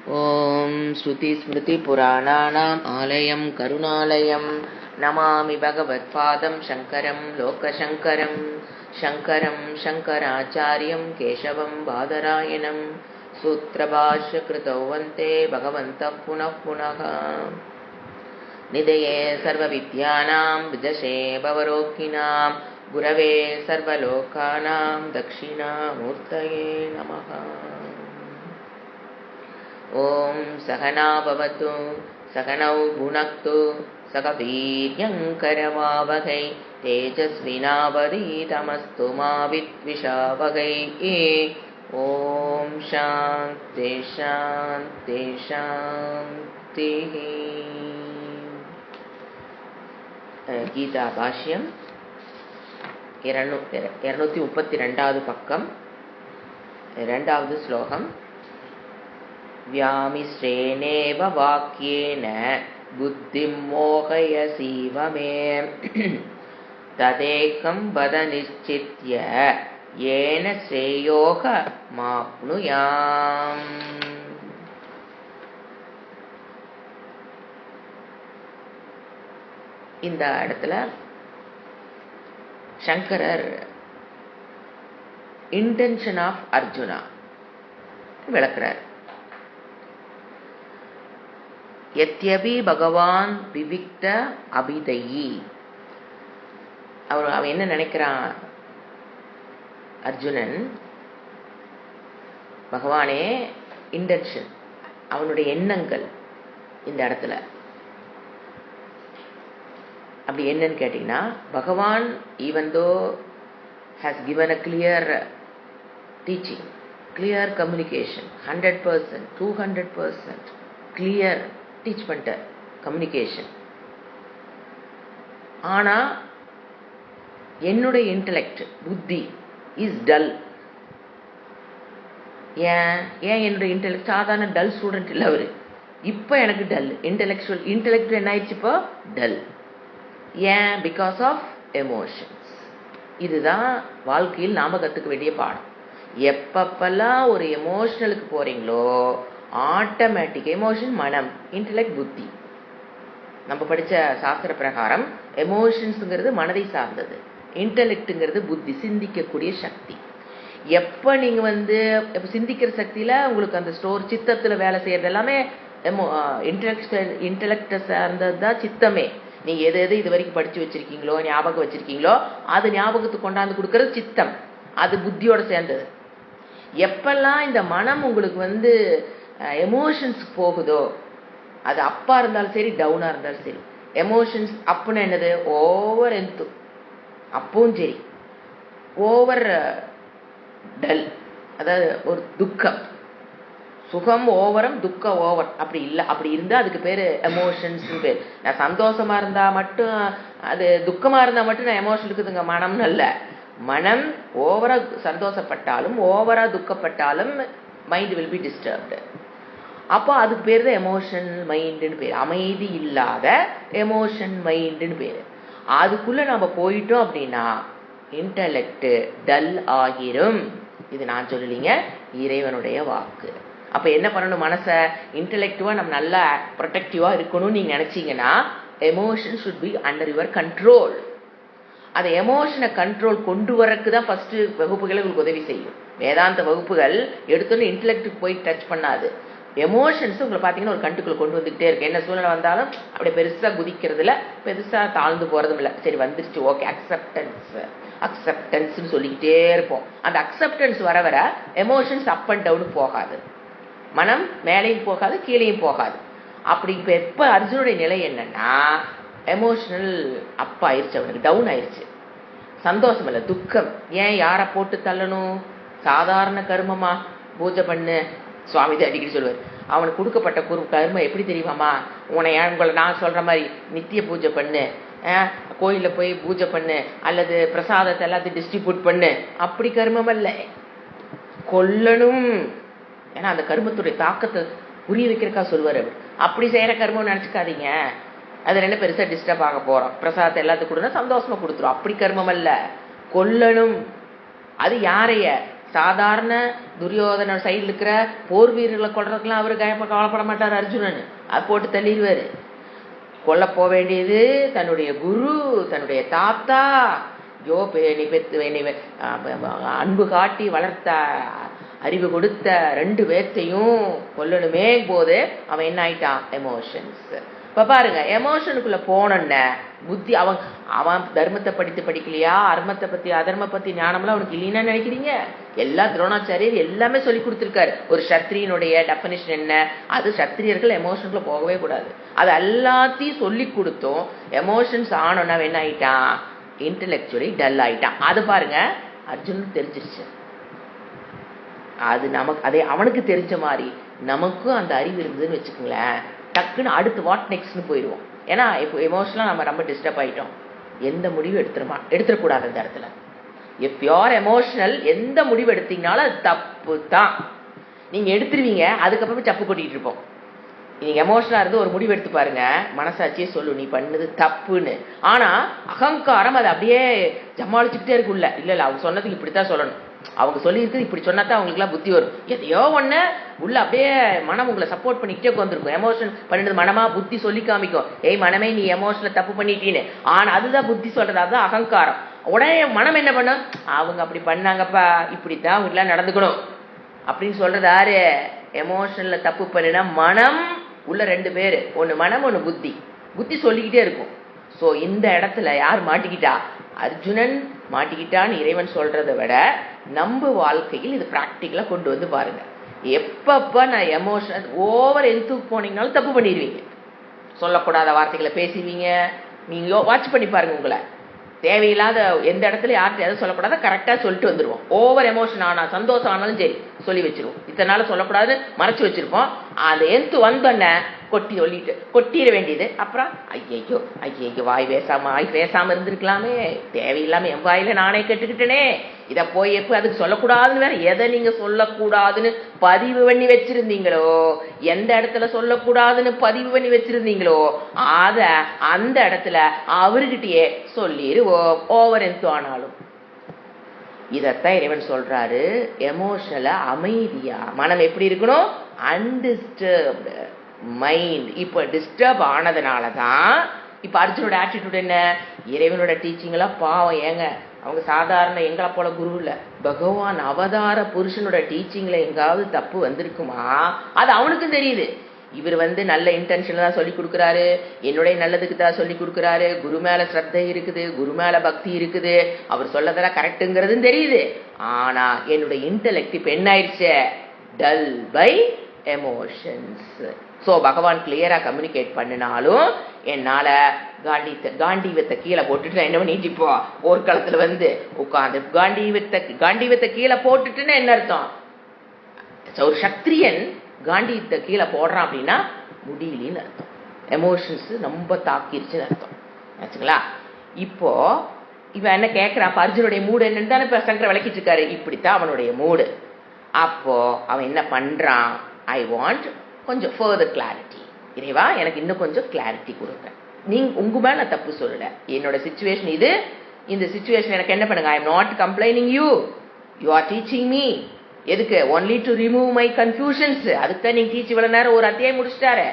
ॐ श्रुतिस्मृतिपुराणानाम् आलयं करुणालयं नमामि भगवत्पादं शङ्करं लोकशङ्करं शङ्करं शङ्कराचार्यं केशवं बादरायणं सूत्रभाष्यकृतौ वन्दे भगवन्तः पुनः पुनः। निधये सर्वविद्यानां विदशे भवरोगिणां गुरवे सर्वलोकानां दक्षिणामूर्तये नमः। ॐ सहना भवतु सहनौ भुनक्तु सह वीर्यङ्करवावहै तेजस्विनावधीतमस्तु मा विद्विषावहै। ॐ शान्ति शान्ति शान्तिः। गीता भाष्यं 232வது பக்கம் 2வது ஸ்லோகம். व्यामिश्रेणेव वाक्येन बुद्धिं मोहयसीव मे तदेकं वद निश्चित्य येन श्रेयोऽहमाप्नुयाम्। இந்த இடத்துல சங்கரர் இன்டென்ஷன் ஆஃப் அர்ஜுனா விளக்குறார். यद्यपि भगवान विविक्त अभिदयी, அவன் என்ன நினைக்கிறான் அர்ஜுனன், பகவானே இன்டென்ஷன் அவனுடைய எண்ணங்கள் இந்த இடத்துல அப்படி என்னன்னு கேட்டீங்கன்னா, பகவான் even though has given a clear teaching, clear communication, 100%, 200% clear teach பண்ணிட்டார் கம்யூனிகேஷன். ஆனா என்னுடைய இன்டெலெக்ட் புத்தி இஸ் டல். ஏன் என்னுடைய இன்டெலெக்ட் சாதாரண டல் ஸ்டூடெண்ட் இல்லை அவரு. இப்போ எனக்கு டல் இன்டெலெக்ட் என்ன ஆயிடுச்சு, இப்போ டல். ஏன்? Because of emotions. இதுதான் வாழ்க்கையில் நாம கற்றுக்க வேண்டிய பாடம். எப்பப்பெல்லாம் ஒரு எமோஷனலுக்கு போறீங்களோ ஆட்டோமேட்டிக் எமோஷன் மனம், இன்டெலெக்ட் புத்தி. நம்ம படித்த சாஸ்திர பிரகாரம் எமோஷன்ஸுங்கிறது மனதை சார்ந்தது, இன்டெலெக்ட்டுங்கிறது புத்தி, சிந்திக்கக்கூடிய சக்தி. எப்போ நீங்கள் சிந்திக்கிற சக்தியில் உங்களுக்கு அந்த ஸ்டோர் சித்தத்தில் வேலை செய்கிறது எல்லாமே இன்டெலெக்டை சார்ந்தது தான் சித்தமே. நீங்கள் எது எது இது வரைக்கும் படித்து வச்சுருக்கீங்களோ ஞாபகம் வச்சுருக்கீங்களோ அது ஞாபகத்துக்கு கொண்டாந்து கொடுக்கறது சித்தம், அது புத்தியோட சேர்ந்தது. எப்பெல்லாம் இந்த மனம் உங்களுக்கு எமோஷன்ஸ் போகுதோ, அது அப்பா இருந்தாலும் சரி டவுனா இருந்தாலும் சரி, எமோஷன்ஸ் அப்புன்னு என்னது, ஓவர் எந்து அப்பவும் சரி, ஓவர் டல், அதாவது ஒரு துக்கம், சுகம் ஓவரம் துக்கம் ஓவர், அப்படி இல்லை. அப்படி இருந்தால் அதுக்கு பேர் எமோஷன்ஸ் பேர். நான் சந்தோஷமா இருந்தா மட்டும், அது துக்கமா இருந்தா மட்டும் நான் எமோஷன் இருக்குதுங்க மனம்னு அல்ல. மனம் ஓவரா சந்தோஷப்பட்டாலும் ஓவரா துக்கப்பட்டாலும் மைண்ட் வில் பி டிஸ்டர்ப்டு. அப்போ அதுக்கு பேர் தான் எமோஷன் மைண்டுன்னு பேர். அமைதி இல்லாத எமோஷன் மைண்டுன்னு பேர். அதுக்குள்ள நம்ம போயிட்டோம் அப்படின்னா இன்டெலெக்ட் டல் ஆகிரும். இது நான் சொல்லலைங்க, இறைவனுடைய வாக்கு. அப்போ என்ன பண்ணணும், மனசை இன்டெலெக்டிவா நம்ம நல்லா ப்ரொடெக்டிவா இருக்கணும்னு நீங்க நினைச்சீங்கன்னா emotion should be under your control. அந்த எமோஷனை கண்ட்ரோல் கொண்டு வரக்கு தான் ஃபர்ஸ்ட் வகுப்புகளை உங்களுக்கு உதவி செய்யும். வேதாந்த வகுப்புகள் எடுத்தோன்னு இன்டெலெக்டுக்கு போய் டச் பண்ணாது. எமோஷன்ஸ் உங்களை பார்த்தீங்கன்னா ஒரு கண்ட்டுக்குள்ள கொண்டு வந்துகிட்டே இருக்கு. என்ன சூழ்நிலை வந்தாலும் அப்படியே பெருசாக குதிக்கிறதுல பெருசாக தாழ்ந்து போறதும் இல்லை. சரி வந்துருச்சு, ஓகே, அக்செப்டன்ஸ்ன்னு சொல்லிக்கிட்டே இருப்போம். அந்த அக்செப்டன்ஸ் வர வர எமோஷன்ஸ் அப் அண்ட் டவுனு போகாது, மனம் மேலேயும் போகாது கீழேயும் போகாது. அப்படி இப்போ எப்போ அர்ஜுனுடைய நிலை என்னன்னா, எமோஷனல் அப் ஆயிடுச்சு, அவனுக்கு டவுன் ஆயிடுச்சு. சந்தோஷம் இல்லை, துக்கம். ஏன் யாரை போட்டு தள்ளணும்? சாதாரண கர்மமா, பூஜை பண்ணு. சுவாமி அடிக்கடி சொல்லுவார், அவனுக்கு கொடுக்கப்பட்ட கர்மம் எப்படி தெரியுமாமா, உங்களை நான் சொல்ற மாதிரி நித்திய பூஜை பண்ணு, கோயிலில் போய் பூஜை பண்ணு, அல்லது பிரசாதத்தை எல்லாத்தையும் டிஸ்ட்ரிபியூட் பண்ணு. அப்படி கர்மம் அல்ல, கொல்லணும். ஏன்னா அந்த கர்மத்துடைய தாக்கத்தை புரிய வைக்கிறக்கா சொல்லுவார். அப்படி செய்யற கர்மம் நினைச்சுக்காதீங்க, அதில் என்ன பெருசாக டிஸ்டர்ப் ஆக போகிறோம். பிரசாதத்தை எல்லாத்துக்கும் கொடுனா சந்தோஷமாக கொடுத்துரும். அப்படி கர்மம் அல்ல, கொல்லணும். அது யாரைய? சாதாரண துரியோதன சைடில் இருக்கிற போர் வீரர்களை கொள்றதுக்கெல்லாம் அவரு கவலைப்பட மாட்டார் அர்ஜுனன். அது போட்டு தள்ளிடுவாரு. கொல்ல போக வேண்டியது தன்னுடைய குரு, தன்னுடைய தாத்தா, நீ அன்பு காட்டி வளர்த்த, அறிவு கொடுத்த 2 பேர்த்தையும் கொல்லணுமே போது அவன் என்ன ஆயிட்டான்? எமோஷன்ஸ். இப்ப பாருங்க, எமோஷனுக்குள்ள போனோன்ன புத்தி, அவன் தர்மத்தை படிக்கலையா, அர்மத்தை பத்தி அதர்ம பத்தி ஞானம்லாம் அவனுக்கு இல்லைன்னா நினைக்கிறீங்க? எல்லா துரோணாச்சாரியர் எல்லாமே சொல்லி கொடுத்துருக்காரு. ஒரு சத்திரியனுடைய டெஃபினிஷன் என்ன, அது சத்திரியர்கள் எமோஷனுக்குள்ள போகவே கூடாது. அது எல்லாத்தையும் சொல்லி கொடுத்தோம். எமோஷன்ஸ் ஆனோன்னா என்ன ஆயிட்டான்? இன்டெலெக்சுவலி டல் ஆயிட்டான். அது பாருங்க அர்ஜுனுக்கு தெரிஞ்சிருச்சு. அது நமக்கு, அதே அவனுக்கு தெரிஞ்ச மாதிரி நமக்கும் அந்த அறிவு இருந்ததுன்னு வச்சுக்கோங்களேன், டக்குன்னு அடுத்து வாட் நெக்ஸ்ட்னு போயிடுவோம். ஏன்னா இப்போ எமோஷனலாக நம்ம ரொம்ப டிஸ்டர்ப் ஆகிட்டோம். எந்த முடிவு எடுத்துடக்கூடாது அந்த இடத்துல. இஃப் யூஆர் எமோஷனல், எந்த முடிவு எடுத்தீங்கனாலும் அது தப்பு தான். நீங்கள் எடுத்துருவீங்க, அதுக்கப்புறமே தப்பு கொட்டிகிட்டு இருப்போம். நீங்கள் எமோஷனலாக இருந்து ஒரு முடிவு எடுத்து பாருங்க, மனசாட்சியே சொல்லு நீ பண்ணது தப்புன்னு. ஆனால் அகங்காரம் அதை அப்படியே ஜமாளிச்சுக்கிட்டே இருக்குல்ல. இல்லை அவங்க சொன்னதுக்கு இப்படித்தான் சொல்லணும், அவங்க சொல்லியிருக்குது இப்படி சொன்னா தான் அவங்களுக்குலாம் புத்தி வரும். எதையோ ஒன்று உள்ள அப்படியே மனம் உங்களை சப்போர்ட் பண்ணிக்கிட்டே உட்காந்துருக்கும். எமோஷன் பண்ணிட்டு மனமா புத்தி சொல்லி காமிக்கும், ஏய் மனமே நீ எமோஷனை தப்பு பண்ணிட்டீன்னு. ஆனால் அதுதான் புத்தி சொல்றது, அதுதான் அகங்காரம். உடனே மனம் என்ன பண்ணும், அவங்க அப்படி பண்ணாங்கப்பா, இப்படித்தான் அவங்களாம் நடந்துக்கணும் அப்படின்னு சொல்றது யாரு? எமோஷன்ல தப்பு பண்ணினா மனம் உள்ள 2 பேர், ஒன்று மனம் ஒன்று புத்தி. புத்தி சொல்லிக்கிட்டே இருக்கும். ஸோ இந்த இடத்துல யார் மாட்டிக்கிட்டா? அர்ஜுனன் மாட்டிக்கிட்டான்னு இறைவன் சொல்றதை விட நம்ம வாழ்க்கையில் இது ப்ராக்டிக்கலாக கொண்டு வந்து பாருங்க. எப்பப்போ நான் எமோஷன் ஓவர் எந்துக்கு போனீங்கனாலும் தப்பு பண்ணிடுவீங்க. சொல்லக்கூடாத வார்த்தைகளை பேசுவீங்க. நீங்கள் வாட்ச் பண்ணி பாருங்க, உங்களை தேவையில்லாத எந்த இடத்துல யார்கிட்ட எதை சொல்லக்கூடாத கரெக்டாக சொல்லிட்டு வந்துடுவோம். ஓவர் எமோஷன் ஆனால், சந்தோஷம் ஆனாலும் சரி சொல்லி வச்சிருவோம். இத்தனை நாள் சொல்லக்கூடாதுன்னு மறைச்சு வச்சிருப்போம். அந்த எந்து வந்தோன்ன கொட்டிட வேண்டியது. அப்புறம் ஐயையோ வாய் பேசாம இருந்திருக்கலாமே, தேவையில்லாம என் வாயில நானே கேட்டுக்கிட்டேனே, இதை போய் எப்போ அதுக்கு சொல்லக்கூடாதுன்னு வேற, எதை நீங்க சொல்லக்கூடாதுன்னு பதிவு பண்ணி வச்சிருந்தீங்களோ, எந்த இடத்துல சொல்லக்கூடாதுன்னு பதிவு பண்ணி வச்சிருந்தீங்களோ அத அந்த இடத்துல அவர்கிட்டயே சொல்லிடுவோம், ஓவர் எந்து ஆனாலும். இதத்தான் இறைவன் சொல்றாரு, எமோஷனல அமைதியா மனம் எப்படி இருக்கணும்? Undisturbed mind. இப்போ டிஸ்டர்ப் ஆனதுனால தான் இப்போ அர்ஜுனோட ஆட்டிடியூட் என்ன? இறைவனோட டீச்சிங்கெல்லாம் பாவம் ஏங்க, அவங்க சாதாரண எங்களை போல குரு இல்லை, பகவான் அவதார புருஷனோட டீச்சிங்ல எங்காவது தப்பு வந்திருக்குமா? அது அவனுக்கும் தெரியுது. இவர் நல்ல இன்டென்ஷன்ல தான் சொல்லி கொடுக்குறாரு, என்னுடைய நல்லதுக்கு தான் சொல்லி கொடுக்குறாரு, குரு மேல ஸ்ரத்தை இருக்குது, குரு மேல பக்தி இருக்குது, அவர் சொல்லதெல்லாம் கரெக்டுங்கிறதும் தெரியுது. ஆனா என்னுடைய இன்டெலெக்ட் இப்ப என்ன ஆயிடுச்சு? Dull by emotions. ஸோ பகவான் கிளியரா கம்யூனிகேட் பண்ணினாலும் என்னால காண்டீவத்தை கீழே போட்டுட்டு நான் என்ன பண்ணிட்டு இப்போ போர்க்களத்துல உட்காந்து காண்டீவத்தை கீழே போட்டுட்டுன்னு என்ன அர்த்தம்? ஒரு சத்திரியன் காண்டீவத்தை கீழே போடுறான் அப்படின்னா முடியலன்னு அர்த்தம். எமோஷன்ஸ் ரொம்ப தாக்கிருச்சுன்னு அர்த்தம் ஆச்சுங்களா? இப்போ இவன் என்ன கேட்கிறான், அர்ஜுனுடைய மூடு என்னன்னு தானே இப்ப சங்கர விளக்கிட்டு இருக்காரு. இப்படித்தான் அவனுடைய மூடு. அப்போ அவன் என்ன பண்றான்? ஐ வாண்ட் கொஞ்சம் ஃபர்தர் கிளாரிட்டி. இறைவா எனக்கு இன்னும் கொஞ்சம் கிளாரிட்டி கொடுங்க. உங்க மேல நான் தப்பு சொல்லல, என்னோட சிச்சுவேஷன் இது, இந்த சிச்சுவேஷன் எனக்கு என்ன பண்ணுங்க. I am not complaining you, you are teaching me. எதுக்கு? Only to remove my confusions. அதுக்கு தான் நீங்க டீச் இவ்வளவு நேரம் ஒரு அத்தியாயம் முடிச்சிட்டாரு.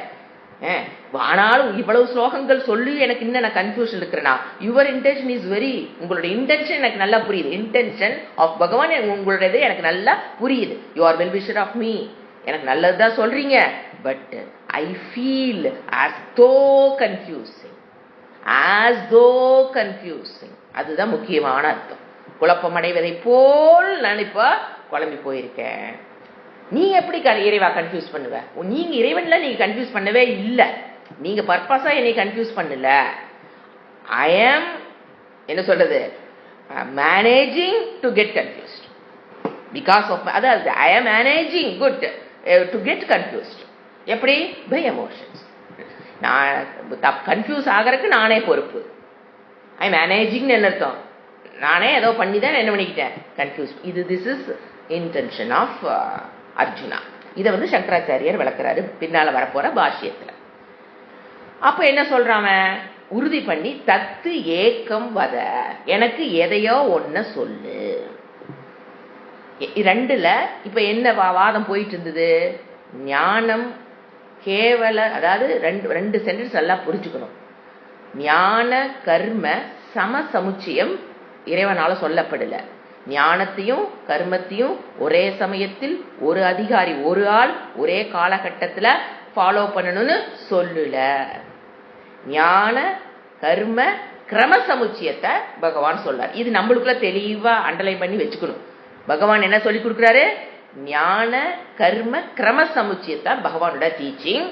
ஆனாலும் இவ்வளவு ஸ்லோகங்கள் சொல்லி எனக்கு இன்னும் நான் கன்ஃபியூஷன் இருக்கிறேன்னா, யுவர் இன்டென்ஷன் இஸ் வெரி, உங்களுடைய இன்டென்ஷன் எனக்கு நல்லா புரியுது. இன்டென்ஷன் ஆஃப் பகவான் உங்களுடையது எனக்கு நல்லா புரியுது. You are well wisher of me, எனக்கு நல்லதுதான் சொல்றீங்க. But I feel as though confusing, as though confusing. அதுதான் முக்கியமான அர்த்தம். குழப்பம் அடைவதை போல் நான் இப்ப குழம்பி போயிருக்கேன். நீ எப்படி இறைவா கன்ஃபியூஸ் பண்ணுவ? நீங்க இறைவன்ல நீங்க கன்ஃபியூஸ் பண்ணவே இல்லை, நீங்க பர்பஸா என்னை கன்ஃபியூஸ் பண்ணல. ஐ ஆம் என்ன சொல்றது, managing to get confused because of, அதாவது I am managing good to get confused. எப்படி? By emotions. நான் கன்ஃபியூஸ் ஆகிறதுக்கு நானே பொறுப்பு. ஐ மேனேஜிங் என்ன அர்த்தம்? நானே ஏதோ பண்ணி தான் என்ன பண்ணிக்கிட்டேன், கன்ஃபியூஸ். இது this is intention of Arjuna. இதை சங்கராச்சாரியர் விளக்குறாரு பின்னால வரப்போற பாஷ்யத்துல. அப்ப என்ன சொல்றாம, உறுதி பண்ணி தத்து ஏக்கம் வத, எனக்கு எதையோ ஒன்ன சொல்லு. ரெண்டுல இப்ப என்ன வாதம் போயிட்டு இருந்தது? ஞானம் கேவல, அதாவது ரெண்டு சென்டென்ஸ் நல்லா புரிஞ்சுக்கணும். ஞான கர்ம சமசமுச்சயம் இறைவனால சொல்லப்படல. ஞானத்தையும் கர்மத்தையும் ஒரே சமயத்தில் ஒரு அதிகாரி, ஒரு ஆள் ஒரே காலகட்டத்துல ஃபாலோ பண்ணணும்னு சொல்லல. ஞான கர்ம கிரம சமுச்சயத்தை பகவான் சொல்றார். இது நம்மளுக்குள்ள தெளிவா அண்டர்லைன் பண்ணி வச்சுக்கணும். பகவான் என்ன சொல்லி கொடுக்குறாரு? ஞான கர்ம கிரம சமுச்சயத்தை பகவானோட டீச்சிங்.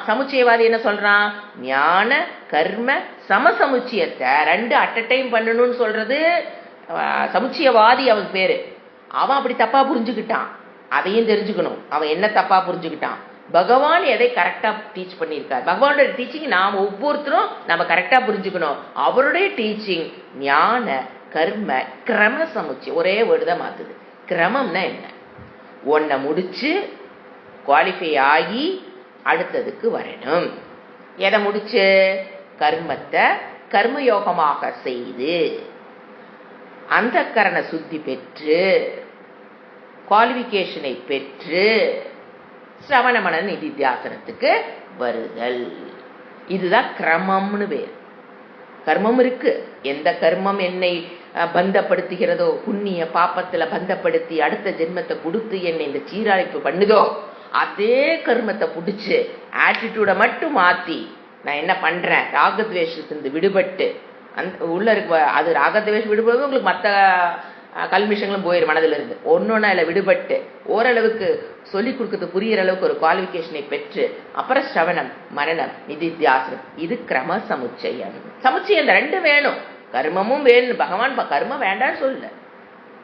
சமுச்சயவாதி என்ன சொல்றான்? ஞான கர்ம சமசமுச்சயத்தை ரெண்டு அட் அ டைம் பண்ணணும்னு சொல்றது சமுச்சயவாதி. அவன் பேரு. அவன் அப்படி தப்பா புரிஞ்சுக்கிட்டான். அதையும் தெரிஞ்சுக்கணும். அவன் என்ன தப்பா புரிஞ்சுக்கிட்டான். பகவான் எதை கரெக்டா டீச் பண்ணியிருக்கார். பகவானோட டீச்சிங் நாம் ஒவ்வொருத்தரும் நம்ம கரெக்டா புரிஞ்சுக்கணும். அவருடைய டீச்சிங் ஞான கர்ம கிரம சமுச்சயம். ஒரே வேர்டு தான் மாத்துது. கிரமம்னா என்ன? ஒன்ன முடிச்சு குவாலிஃபை ஆகி அடுத்ததுக்கு வரணும். எதை முடிச்சு? கர்மத்தை கர்மயோகமாக செய்து அந்த கரண சுத்தி பெற்று குவாலிஃபிகேஷனை பெற்று சிரவண மன நிதித்தியாசனத்துக்கு வருதல். இதுதான் கிரமம்னு பேர். கர்மம் இருக்கு. எந்த கர்மம் என்னை பந்தப்படுத்துகிறதோ, புண்ணிய பாப்பத்துல பந்தப்படுத்தி அடுத்த ஜென்மத்தை கொடுத்து என்னை இந்த சீரழிப்பு பண்ணுதோ, அதே கர்மத்தை பிடிச்சு ஆட்டிடியூட மட்டும் மாத்தி நான் என்ன பண்றேன், ராகத்வேஷத்திலிருந்து விடுபட்டு அந்த உள்ள இருக்கு. அது ராகத்வேஷம் விடுபடுவது உங்களுக்கு மற்ற கல்மிஷங்களும் போயிடும் மனதில் இருந்து. ஒன்னொன்னா இல்லை விடுபட்டு ஓரளவுக்கு சொல்லிக் கொடுக்கறது புரியுற அளவுக்கு ஒரு குவாலிஃபிகேஷனை பெற்று அப்புறம் ஸ்ரவணம் மரணம் நிதித்தியாசனம். இது கிரம சமுச்சயம். சமுச்சயம் இந்த ரெண்டு வேணும். கர்மமும் வேணும். பகவான் கர்மம் வேண்டான்னு சொல்லல.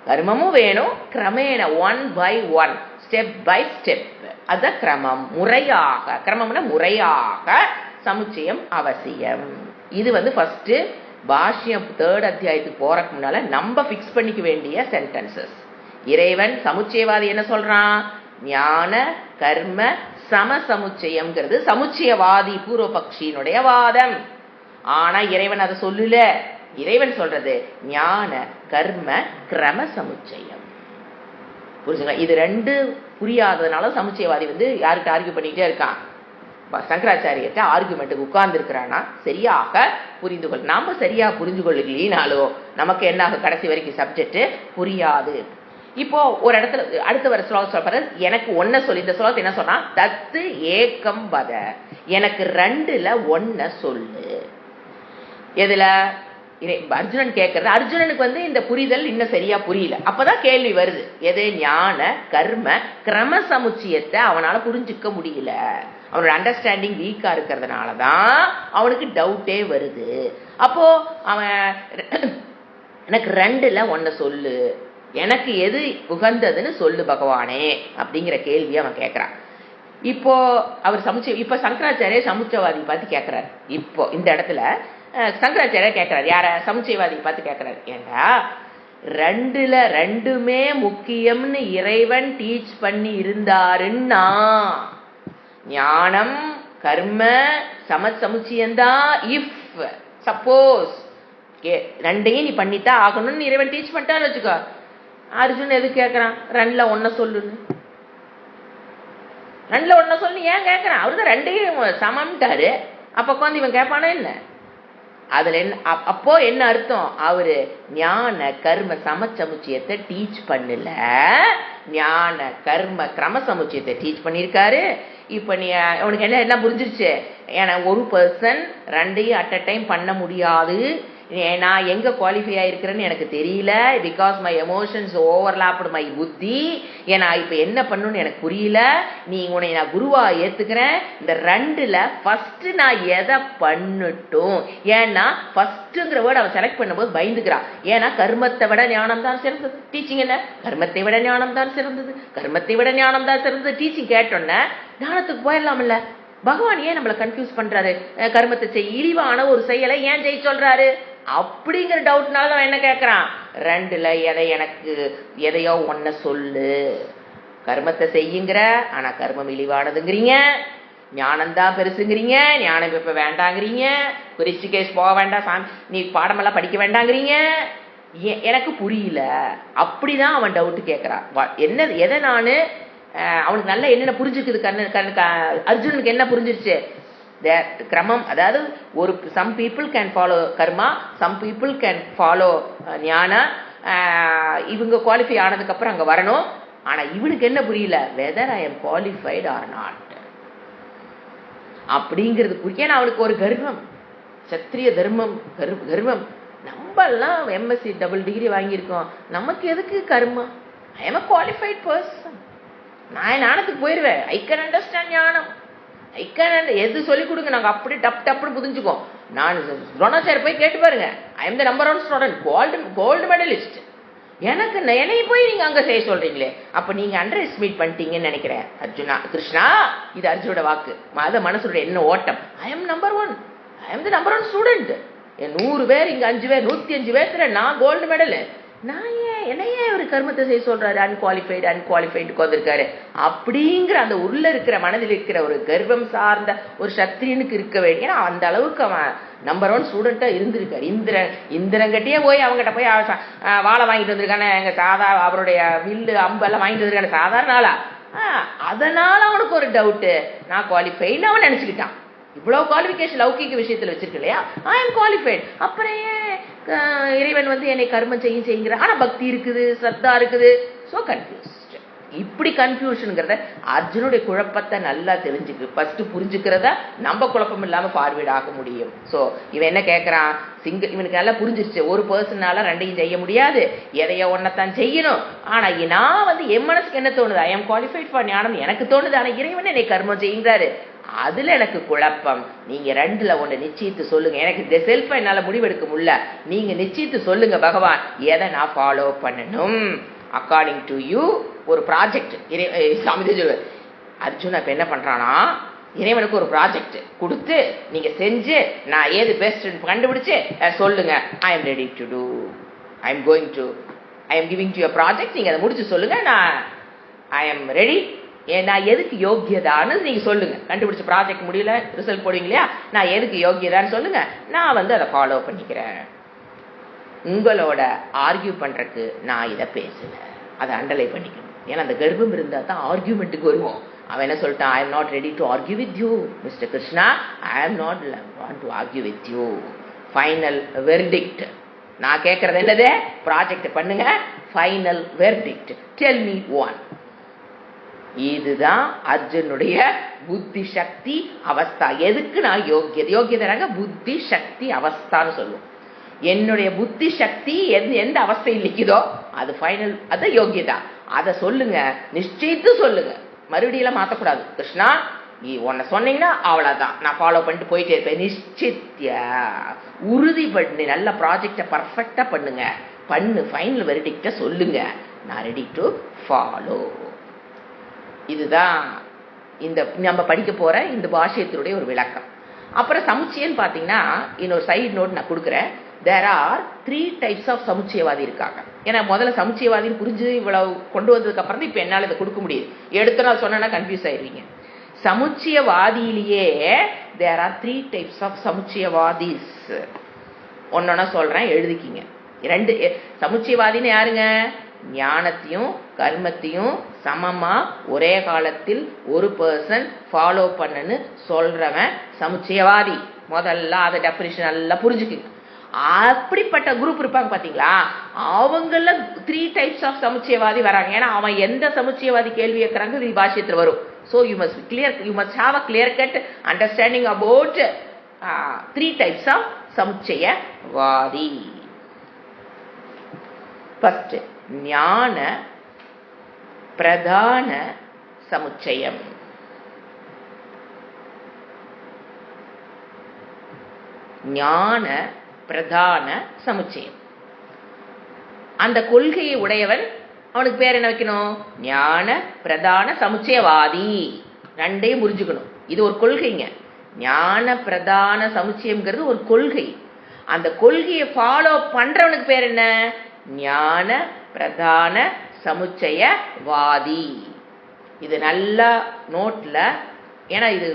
கர்மமும் வேணும். கிரமேண one by one, step by step. அதான் கிரமம். முறையாக, கிரமம்னா முறையாக சமுச்சயம் அவசியம். இது ஃபர்ஸ்ட் பாஷ்யம் 3rd அத்தியாயத்துக்கு போறதுக்கு முன்னால நம்ம பிக்ஸ் பண்ணிக்க வேண்டிய சென்டென்சஸ். இறைவன் சமுச்சயவாதி என்ன சொல்றான்? ஞான கர்ம சமசமுச்சயம்ங்கிறது சமுச்சயவாதி பூர்வபக்ஷியினுடைய வாதம். ஆனா இறைவன் அதை சொல்லல. இறைவன் சொல்றது ஞான கர்ம கிரம சமுச்சயம். புரிஞ்சுங்களா? இது ரெண்டு புரியாததுனால சமுச்சயவாதி யாருக்கு ஆர்கியூ பண்ணிக்கிட்டே இருக்கான்? சங்கராச்சாரியர்கிட்ட ஆர்குமெண்ட்டுக்கு உட்கார்ந்து இருக்கிறானா சரியாக புரிந்து கொள். நாம சரியா புரிஞ்சு கொள்ளுனாலும் நமக்கு என்ன கடைசி வரைக்கும் சப்ஜெக்ட் புரியாது. இப்போ ஒரு இடத்துல அடுத்த வர ஸ்லோகம் சொல்ற, எனக்கு ஒன்ன சொல்லி, இந்த ஸ்லோகத்தை என்ன சொன்னா, தத்து ஏக்கம் வத, எனக்கு ரெண்டுல ஒன்ன சொல்லு. எதுல? அர்ஜுனன் கேட்கறது. அர்ஜுனனுக்கு இந்த புரிதல் இன்னும் சரியா புரியல. அப்பதான் கேள்வி வருது. எது? ஞான கர்ம கிரம சமுச்சயத்தை அவனால புரிஞ்சுக்க முடியல. அவனோட அண்டர்ஸ்டாண்டிங் வீக்கா இருக்கிறதுனாலதான் அவனுக்கு டவுட்டே வருது. அப்போ அவன் எனக்கு ரெண்டுல ஒன்ன சொல்லு, எனக்கு எது உகந்ததுன்னு சொல்லு பகவானே அப்படிங்கிற கேள்வியை அவன் கேட்கிறான். இப்போ அவர் இப்ப சங்கராச்சாரிய சமுச்சயவாதி பார்த்து கேட்கிறார். இப்போ இந்த இடத்துல சங்கராச்சாரியர் கேட்கிறார். யார? சமுச்சயவாதி பார்த்து கேட்கிறார். ஏண்டா ரெண்டுல ரெண்டுமே முக்கியம்னு இறைவன் டீச் பண்ணி இருந்தாருன்னா ஞானம் கர்ம சமுச்சயம்தான். இஃப் சப்போஸ் ரெண்டையும் நீ பண்ணித்தான் ஆகணும்னு இறைவன் டீச் பண்ணிட்டான்னு வச்சுக்கோ. அர்ஜுன் எது கேட்கறான்? ரெண்டுல ஒன்ன சொல்லுன்னு. ரெண்டுல ஒன்ன சொல்லு ஏன் கேட்கறான்? அவருதான் ரெண்டையும் சமம்ட்டாரு. அப்ப உட்காந்து இவன் கேட்பானா என்ன? அதுல என்ன அப்போ என்ன அர்த்தம்? அவரு ஞான கர்ம சமச்சமுச்சயத்தை டீச் பண்ணல, ஞான கர்ம கிரம சமுச்சயத்தை டீச் பண்ணிருக்காரு. இப்ப நீ உனக்கு என்ன புரிஞ்சிருச்சு? ஏன்னா ஒரு பர்சன் ரெண்டையும் அட் அ டைம் பண்ண முடியாது. நான் எங்க குவாலிஃபை ஆயிருக்கிறேன்னு எனக்கு தெரியல. Because my emotions overlapped my புத்தி. ஏன்னா இப்ப என்ன பண்ணணும்னு எனக்கு புரியல. உன்னை நான் குருவா ஏத்துக்கிறேன். இந்த ரெண்டுல ஃபர்ஸ்ட் நான் எதை பண்ணட்டும்? ஏன்னா ஃபர்ஸ்ட்ங்கிற வேர்டு அவன் செலக்ட் பண்ணும்போது பயந்துக்கிறான். ஏன்னா கர்மத்தை விட ஞானம் தான் சிறந்தது. டீச்சிங் என்ன? கர்மத்தை விட ஞானம் தான் சிறந்தது, கர்மத்தை விட ஞானம் தான் சிறந்தது. டீச்சிங் கேட்டோன்னே ஞானத்துக்கு போயிடலாம்ல. பகவான் ஏன் நம்மளை கன்ஃபியூஸ் பண்றாரு? கர்மத்தை செய்ய இழிவான ஒரு செயலை ஏன் செய்ய சொல்றாரு அப்படிங்கிற டவுட்னால அவன் என்ன கேட்கறான்? ரெண்டுல எனக்கு எதையோ ஒன்ன சொல்லு. கர்மத்தை செய்யுங்கிற, ஆனா கர்மம் இழிவானதுங்கிறீங்க. ஞானம்தான் பெருசுங்கிறீங்க. ஞானம் இப்ப வேண்டாங்கிறீங்க. குறிச்சி கேஸ் போக வேண்டாம், நீ பாடமெல்லாம் படிக்க வேண்டாங்கிறீங்க. எனக்கு புரியல, அப்படிதான் அவன் டவுட் கேட்கறான். என்ன எதை நான் அவனுக்கு நல்லா என்னென்ன புரிஞ்சிருக்குது, அர்ஜுனனுக்கு என்ன புரிஞ்சிருச்சு, கிரமம். அதாவது ஒரு some people can follow karma, some people can follow jnana. இவங்க குவாலிஃபை ஆனதுக்கு அப்புறம் அங்க வரணும். ஆனா இவனுக்கு என்ன புரியல, whether I am qualified or not அப்படிங்கிறது புரிய. அவனுக்கு ஒரு கர்வம், சத்திரிய தர்மம், கர்வம். நம்ம எல்லாம் எம்எஸ்சி டபுள் டிகிரி வாங்கியிருக்கோம், நமக்கு எதுக்கு கர்மா? I am a qualified person. நான் ஞானத்துக்கு போயிடுவேன். ஐ கேன் அண்டர்ஸ்டாண்ட் ஞானம், ஐ கேன். எது சொல்லிக் கொடுங்க, நாங்கள் அப்படி டப்புன்னு புரிஞ்சுக்கோம். நான் துரோணாச்சாரி போய் கேட்டு பாருங்க, I am the number 1 student, gold medalist. எனக்கு என்னை போய் நீங்க அங்க செய்ய சொல்றீங்களே, அப்ப நீங்க அண்டர் எஸ்டிமேட் பண்ணிட்டீங்கன்னு நினைக்கிறேன். அர்ஜுனா, கிருஷ்ணா, இது அர்ஜுனோட வாக்கு, மனசுடைய என்ன ஓட்டம். I am number 1, I am the number 1 student. 100 பேர் இங்க 5 பேர், 105 பேர்த்துல நான் கோல்டு மெடல். நான் என்னையே ஒரு கர்மத்தை செய்ய சொல்றாரு, அன்குவாலிஃபைடு உட்கார்ந்துருக்காரு அப்படிங்கிற அந்த உள்ள இருக்கிற மனதில் இருக்கிற ஒரு கர்வம் சார்ந்த ஒரு சத்திரியனுக்கு இருக்க வேண்டிய அந்த அளவுக்கு அவன் நம்பர் 1 ஸ்டூடெண்டா இருந்திருக்காரு. இந்திரங்கட்டியே போய் அவங்ககிட்ட போய் வாழை வாங்கிட்டு வந்திருக்கானே, எங்க அவருடைய வில்லு அம்பெல்லாம் வாங்கிட்டு வந்திருக்கானே, சாதாரண ஆளா? அதனால அவனுக்கு ஒரு டவுட்டு, நான் குவாலிஃபைன்னு அவன் நினைச்சுக்கிட்டான். இவ்வளவு குவாலிஃபிகேஷன் லௌகிக விஷயத்துல வச்சிருக்கு இல்லையா, ஐ எம் குவாலிஃபைட். அப்புறம் இறைவன் என்னை கர்மம் செய்யுங்கிற. ஆனா பக்தி இருக்குது, சத்தா இருக்குது. So confused. இப்படி கன்ஃபியூஷனுங்கிறத அர்ஜுனுடைய குழப்பத்தை நல்லா தெரிஞ்சுக்கு, ஃபர்ஸ்ட் புரிஞ்சுக்கிறத நம்ம குழப்பம் இல்லாம ஃபார்வேர்ட் ஆக முடியும். சோ இவன் என்ன கேட்கறான், இவனுக்கு நல்லா புரிஞ்சிருச்சு, ஒரு பர்சனால ரெண்டையும் செய்ய முடியாது, எதையோ ஒன்னத்தான் செய்யணும். ஆனா நான் என் மனசுக்கு என்ன தோணுது, ஐ எம் குவாலிஃபைட் ஃபார் ஞானம் எனக்கு தோணுது. ஆனா இறைவன் என்னை கர்மம் செய்யுங்கிறாரு, அதுல எனக்கு குழப்பம். நீங்க 2ல 1 நிச்சயித்து சொல்லுங்க. எனக்கு செல்ஃபா என்னால முடிவெடுக்க முடியல, நீங்க நிச்சயித்து சொல்லுங்க பகவான், எதை நான் ஃபாலோ பண்ணணும் அக்கார்டிங் டு யூ. ஒரு ப்ராஜெக்ட் அர்ஜுன் இப்ப என்ன பண்றானா, இறைவனுக்கு ஒரு ப்ராஜெக்ட் கொடுத்து நீங்க செஞ்சு நான் ஏது பெஸ்ட் கண்டுபிடிச்சு சொல்லுங்க. I am ready to do, I am going to, I am giving to your project. நீங்க அதை முடிச்சு சொல்லுங்க, நான் ஐ எம் ரெடி. நான் எதுக்கு யோக்கியதான்னு நீங்க சொல்லுங்க. கண்டுபிடிச்ச ப்ராஜெக்ட் முடியல, ரிசல்ட் போடுவீங்க இல்லையா, நான் எதுக்கு யோக்கியதான்னு சொல்லுங்க, நான் அதை ஃபாலோ பண்ணிக்கிறேன். உங்களோட ஆர்கியூ பண்றதுக்கு நான் இதை பேசல, அதை அண்டர்லைன் பண்ணிக்கணும். ஏன்னா அந்த கர்ப்பம் இருந்தா தான் ஆர்கியூமெண்ட்டுக்கு வருவோம். அவன் என்ன சொல்லிட்டான், ஐ am not ready to argue with you mister Krishna, I am not want to argue with you. Final verdict. நான் கேட்கறது என்னது, ப்ராஜெக்ட் பண்ணுங்க, final verdict, tell me one. இதுதான் அர்ஜுனுடைய புத்தி சக்தி அவஸ்தா. எதுக்கு நான் யோகியதை புத்தி சக்தி அவஸ்தான்னு சொல்லுவோம். என்னுடைய புத்தி சக்தி எந்த அவஸ்தையில் நிற்குதோ அது ஃபைனல், அது யோகியதா. அதை சொல்லுங்க, நிச்சயித்து சொல்லுங்க, மறுபடியும் மாற்றக்கூடாது. கிருஷ்ணா நீ உன்னை சொன்னீங்கன்னா அவ்வளவுதான், நான் ஃபாலோ பண்ணிட்டு போயிட்டே இருப்பேன். நிச்சயித்தியா உறுதி பண்ணு, நல்ல ப்ராஜெக்டை பர்ஃபெக்டா பண்ணுங்க, ஃபைனல் வெர்டிக்ட சொல்லுங்க, நான் ரெடி டு ஃபாலோ. இதுதான் இந்த நம்ம படிக்க போற இந்த பாஷ்யத்தினுடைய ஒரு விளக்கம். அப்புறம் சமுச்சயம் பாத்தீங்கன்னா, இன்னொரு சைடு நோட் நான் கொடுக்குறேன். தேர் ஆர் 3 types ஆஃப் சமுச்சயவாதி இருக்காங்க. ஏன்னா முதல்ல சமுச்சயவாதின்னு புரிஞ்சு இவ்வளவு கொண்டு வந்ததுக்கு அப்புறம் தான் இப்ப என்னால இதை கொடுக்க முடியுது. எடுத்து நான் சொன்னா கன்ஃபியூஸ் ஆயிருவீங்க. சமுச்சயவாதியிலேயே தேர் ஆர் 3 types ஆஃப் சமுச்சயவாதிஸ். ஒன்னொன்னா சொல்றேன், எழுதிக்கிங்க. 2 சமுச்சயவாதின்னு யாருங்க, ஞானத்தையும் கர்மத்தையும் சமமா ஒரே காலத்தில் ஒரு பர்சன் ஃபாலோ பண்ணு சொல்றவன் சமுச்சயவாதி. முதல்ல அதை டெஃபினிஷன் நல்லா புரிஞ்சுக்குங்க. அப்படிப்பட்ட குரூப் இருப்பாங்க பாத்தீங்களா, அவங்கள 3 types ஆஃப் சமுச்சயவாதி வராங்க. ஏன்னா அவன் எந்த சமுச்சயவாதி கேள்வி கேட்கறாங்க இது பாஷ்யத்துல வரும். So you must have a clear cut understanding about 3 types of சமுச்சயவாதி. First ஞான பிரதான சமுச்சயம். ஞான பிரதான சமுச்சயம். அந்த கொள்கையை உடையவன், அவனுக்கு பேர் என்ன வைக்கணும், ஞான பிரதான சமுச்சயவாதி. 2ஐயும் புரிஞ்சுக்கணும். இது ஒரு கொள்கைங்க. ஞான பிரதான சமுச்சயம்ங்கிறது ஒரு கொள்கை. அந்த கொள்கையை ஃபாலோ பண்றவனுக்கு பேர் என்ன, ஞான பிரதான சமுச்சயவாதி. இது நல்லா நோட்ல ஏன்னா இது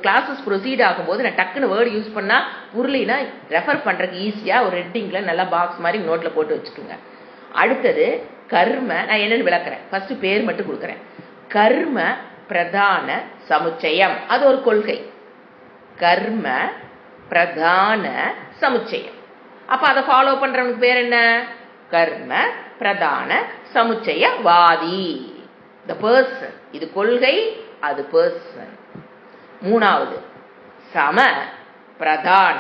கிளாஸஸ் ப்ரொசீட் ஆகும்போது நான் டக்குன்னு வேர்டு யூஸ் பண்ணால் புரியலைன்னா ரெஃபர் பண்ணுறதுக்கு ஈஸியாக ஒரு ரெட்டிங்கில் நல்லா பாக்ஸ் மாதிரி நோட்டில் போட்டு வச்சுக்கோங்க. அடுத்தது கர்ம, நான் என்னென்னு விளக்குறேன். ஃபர்ஸ்ட் பேர் மட்டும் கொடுக்குறேன். கர்ம பிரதான சமுச்சயம், அது ஒரு கொள்கை. கர்ம பிரதான சமுச்சயம். அப்ப அதை ஃபாலோ பண்றவனுக்கு பேர் என்ன? கர்ம பிரதான சமுச்சயவாதி. The person. இது கொள்கை, அது பர்சன். மூணாவது சம பிரதான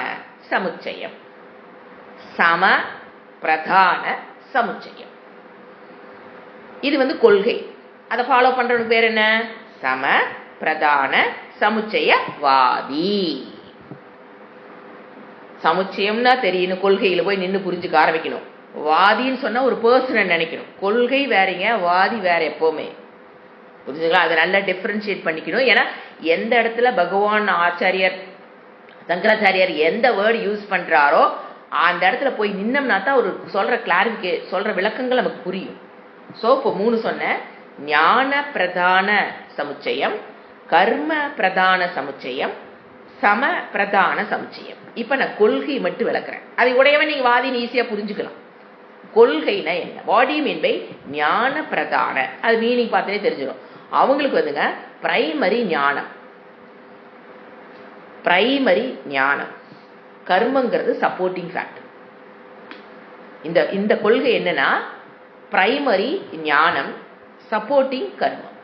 சமுச்சயம். சம பிரதான சமுச்சயம் இது கொள்கை. அதை ஃபாலோ பண்றவனுக்கு பேர் என்ன? சம பிரதான சமுச்சயவாதி. சமுச்சயம்னா தெரியணும், கொள்கையில போய் நின்று புரிஞ்சுக்க ஆரம்பிக்கணும். வாதின்னு சொன்னா ஒரு பர்சனை நினைக்கணும். கொள்கை வேறங்க, வாதி வேற. எப்பவுமே புரிஞ்சுங்களா? அதை நல்லா டிஃபரன்ஷியேட் பண்ணிக்கணும். ஏன்னா எந்த இடத்துல பகவான் ஆச்சாரியர் சங்கராச்சாரியார் எந்த வேர்டு யூஸ் பண்றாரோ அந்த இடத்துல போய் நின்னம்னா தான் ஒரு சொல்ற விளக்கங்கள் நமக்கு புரியும். ஸோ இப்போ 3 சொன்ன ஞான பிரதான சமுச்சயம், கர்ம பிரதான சமுச்சயம், சம பிரதான சமுச்சயம். இப்ப நான் கொள்கை மட்டும் விளக்குறேன். அதை உடையவன் நீங்க வாதின்னு ஈஸியா புரிஞ்சுக்கலாம். கொள்கைனா என்ன? What do you mean by ஞான பிரதான? அது மீனிங் பார்த்தாலே தெரிஞ்சிடும். அவங்களுக்கு பிரைமரி ஞானம். பிரைமரி ஞானம். கர்மங்கிறது சப்போர்ட்டிங் ஃபேக்டர். இந்த கொள்கை என்னன்னா பிரைமரி ஞானம், சப்போர்ட்டிங் கர்மம்.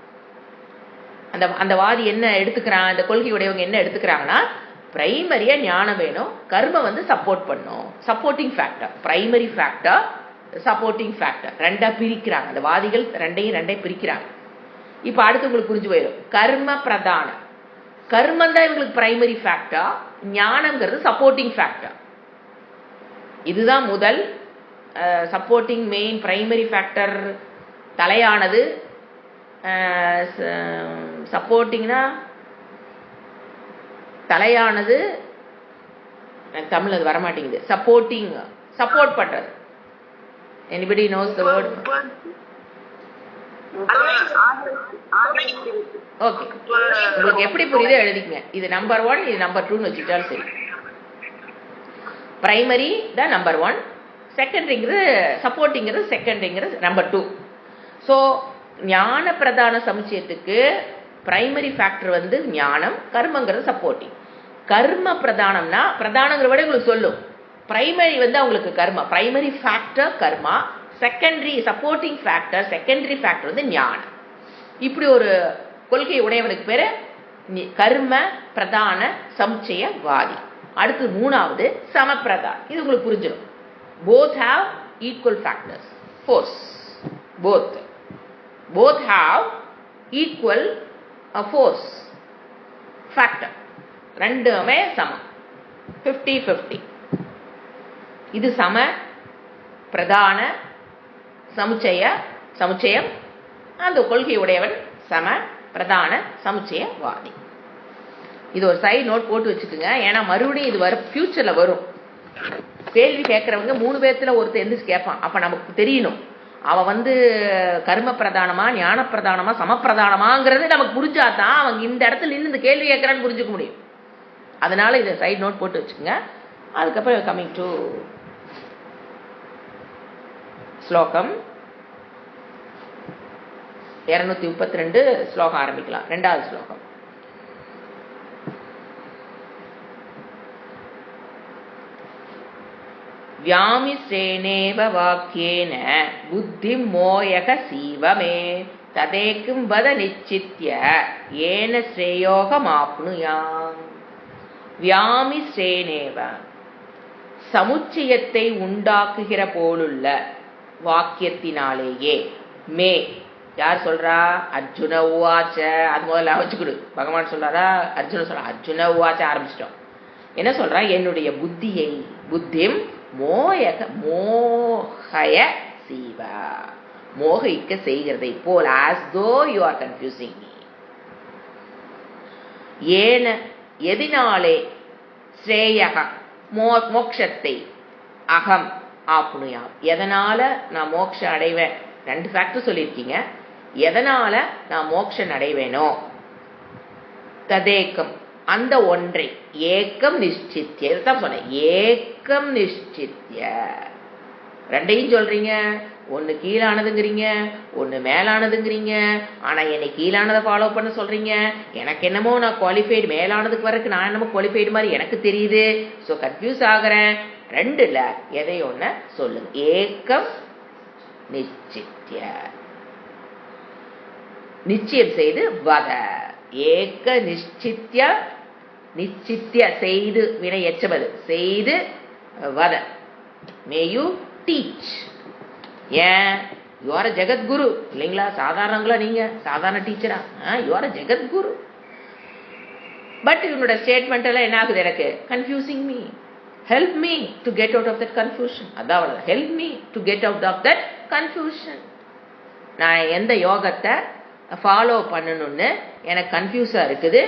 அந்த வாதி என்ன எடுத்துக்கிறான், அந்த கொள்கையுடையவங்க என்ன எடுத்துக்கிறாங்கன்னா பிரைமரியா ஞானம் வேணும், கர்மம் சப்போர்ட் பண்ணும். Supporting factor, primary factor, supporting factor. ரெண்டா பிரிக்கிறாங்க. அந்த வாதிகள் ரெண்டையும் பிரிக்கிறாங்க. இப்ப அடுத்து உங்களுக்கு புரிஞ்சு போயிடும். கர்ம பிரதான கர்மம் தான் இவங்களுக்கு பிரைமரி ஃபேக்டர், ஞானம்ங்கிறது சப்போர்ட்டிங் ஃபேக்டர். இதுதான் முதல் சப்போர்ட்டிங் மெயின் பிரைமரி ஃபேக்டர் தலையானது. சப்போர்ட்டிங்னா தலையானது, தமிழ் அது வரமாட்டேங்குது. சப்போர்ட்டிங், சப்போர்ட் பண்றது. Anybody knows the word? Okay, உங்களுக்கு எப்படி புரியுதோ எழுதிக்கங்க. இது நம்பர் 1, இது நம்பர் 2ன்னு வச்சுக்கிட்டாலும் சரி. பிரைமரி தான் நம்பர் 1, செகண்டரிங்கிறது சப்போர்ட்டிங்கிறது செகண்டரிங்கிறது நம்பர் 2. ஸோ ஞான பிரதான சமுச்சயத்துக்கு பிரைமரி ஃபேக்டர் ஞானம், கர்மங்கிறது சப்போர்ட்டிங். கர்ம பிரதானம்னா பிரதானங்கிற விட உங்களுக்கு சொல்லும். பிரைமரி அவங்களுக்கு கர்மா, பிரைமரி ஃபேக்டர் கர்மா, secondary supporting factor, secondary factor ஞானம். இப்படி ஒரு கொள்கை உடையவனுக்கு பேரு கர்ம பிரதான சமுச்சயவாதி. அடுத்து 3வது சமப்பிரதான். இது உங்களுக்கு புரிஞ்சிடும். both have equal factors, force. both have equal force factor. ரெண்டுமே சமம், 50-50. இது சம பிரதான சமுச்சயம். அந்த கொள்கை உடையவன் சம பிரதான சமுச்சயவாதி. இது ஒரு சைடு நோட் போட்டு வச்சுக்கோங்க. ஏன்னா மறுபடியும் இது ஃபியூச்சர்ல வரும். கேள்வி கேட்கறவங்க 3 பேர்த்துல ஒருத்தர் எந்திரிச்சு கேட்பான். அப்ப நமக்கு தெரியணும் அவன் கர்ம பிரதானமா, ஞான பிரதானமா, சமப்பிரதானமாங்கிறது நமக்கு புரிஞ்சாதான் அவங்க இந்த இடத்துல நின்று இந்த கேள்வி கேட்கறான்னு புரிஞ்சுக்க முடியும். அதனால இதை சைடு நோட் போட்டு வச்சுக்கோங்க. அதுக்கப்புறம் கமிங் டு ஸ்லோகம் 232 ஸ்லோகம் ஆரம்பிக்கலாம். 2வது ஸ்லோகம். வியாமிஸ்ரேணேவ வாக்கியேன புத்திம் மோயக சீவமே ததேக்கும் வத நிச்சித்ய ஏன ஸ்ரேயோகமாப்னுயாம். வியாமிஸ்ரேணேவ சமுச்சயத்தை உண்டாக்குகிற போலுள்ள வாக்கியத்தினாலேயே. மே யார் சொல்றா? அர்ஜுன உவாச்ச. அது முதல்ல வச்சுக்கிடு. பகவான் சொல்றாரா? அர்ஜுன சொல்ற. அர்ஜுன உவாச்ச ஆரம்பிச்சிட்டோம். என்ன சொல்றா? என்னுடைய புத்தியை, புத்திம் மோகய சீவ, மோகிக்க செய்கிறதை போல், as though you are confusing me. ஏன எதினாலே, ஸ்ரேயக மோக்ஷத்தை, அகம் ஆப்னுயாம் எதனால நான் மோட்சம் அடைவேன். 2 ஃபேக்டர் சொல்லியிருக்கீங்க. எதனால நான் மோட்சம் அடைவேனோ, ததேக்கம், அந்த ஒன்றை, ஏக்கம் நிச்சித்ய, இதுதான் சொன்னேன், ஏக்கம் நிச்சித்ய. ரெண்டையும் சொல்றீங்க, ஒன்னு கீழானதுங்கிறீங்க, ஒன்னு மேலானதுங்கிறீங்க. ஆனா என்னை கீழானதை ஃபாலோ பண்ண சொல்றீங்க. எனக்கு என்னமோ நான் குவாலிஃபைடு, மேலானதுக்கு வரக்கு நான் என்னமோ குவாலிஃபைடு மாதிரி எனக்கு தெரியுது. ஸோ கன்ஃபியூஸ் ஆகிறேன். ரெண்டுல எதை ஒண்ணு சொல்லுங்க. ஏக்கம் நிச்சித்ய, நிச்சயம் செய்து வத. ஏக நிச்சித்ய, நிச்சித்ய செய்து, வினை எச்சபது செய்து வத. May you teach. ஏன்? யூ ஆர் ஜெகத்குரு இல்லைங்களா? சாதாரணங்களா? நீங்க சாதாரண டீச்சரா? You are Jagadguru. பட் இவனோட ஸ்டேட்மெண்ட் எல்லாம் என்ன ஆகுது? எனக்கு confusing me. Help me to get out of that confusion. அதான் அவ்வளவுதான். Help me to get out of that confusion. நான் எந்த யோகத்தை ஃபாலோ பண்ணணும்னு எனக்கு கன்ஃபியூஸா இருக்குது.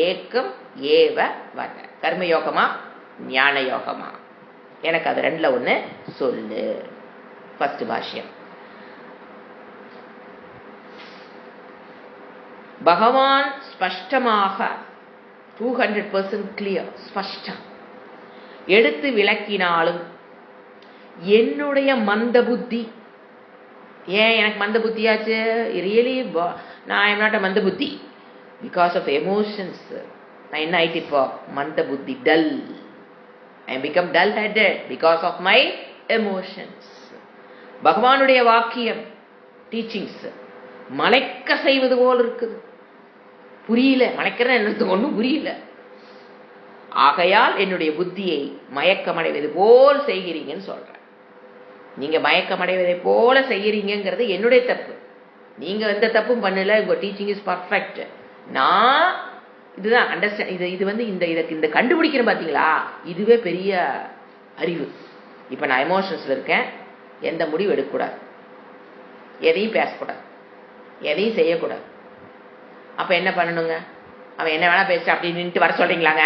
ஏக்கம் ஏவ வத. கர்ம யோகமா ஞான யோகமா? எனக்கு அது ரெண்டுல ஒண்ணு சொல்லு. ஃபர்ஸ்ட் பாஷ்யம். பகவான் ஸ்பஷ்டமாக 200% கிளியர், ஸ்பஷ்டம் எடுத்து விளக்கினாலும் என்னுடைய மந்த புத்தி, ஏன் எனக்கு மந்த புத்தியாச்சு? ரியலி நான் ஐம் நாட் அ மந்த புத்தி, பிகாஸ் ஆஃப் எமோஷன்ஸ். நான் என்ன ஆயிட்டு இப்போ? மந்த புத்தி, dull. I become dull-headed because of my emotions. பகவானுடைய வாக்கியம், டீச்சிங்ஸ் மலைக்க செய்வது போல் இருக்குது. புரியல, மலைக்கிறேன் என்னது ஒன்றும் புரியல. ஆகையால் என்னுடைய புத்தியை மயக்கமடைவது போல் செய்கிறீங்கன்னு சொல்றேன். நீங்க மயக்கமடைவதை போல செய்யறீங்கிறது என்னுடைய தப்பு. நீங்க எந்த தப்பும் பண்ணல. உங்க டீச்சிங் இஸ் பர்ஃபெக்ட். நான் இதுதான் அண்டர்ஸ்டாண்ட். இது வந்து இந்த கண்டுபிடிக்கிறேன் பாத்தீங்களா? இதுவே பெரிய அறிவு. இப்ப நான் எமோஷன்ஸ்ல இருக்கேன். எந்த முடிவு எடுக்கக்கூடாது, எதையும் பேசக்கூடாது, எதையும் செய்யக்கூடாது. அப்ப என்ன பண்ணணுங்க? அவன் என்ன வேணா பேச அப்படி நின்று வர சொல்றீங்களாங்க?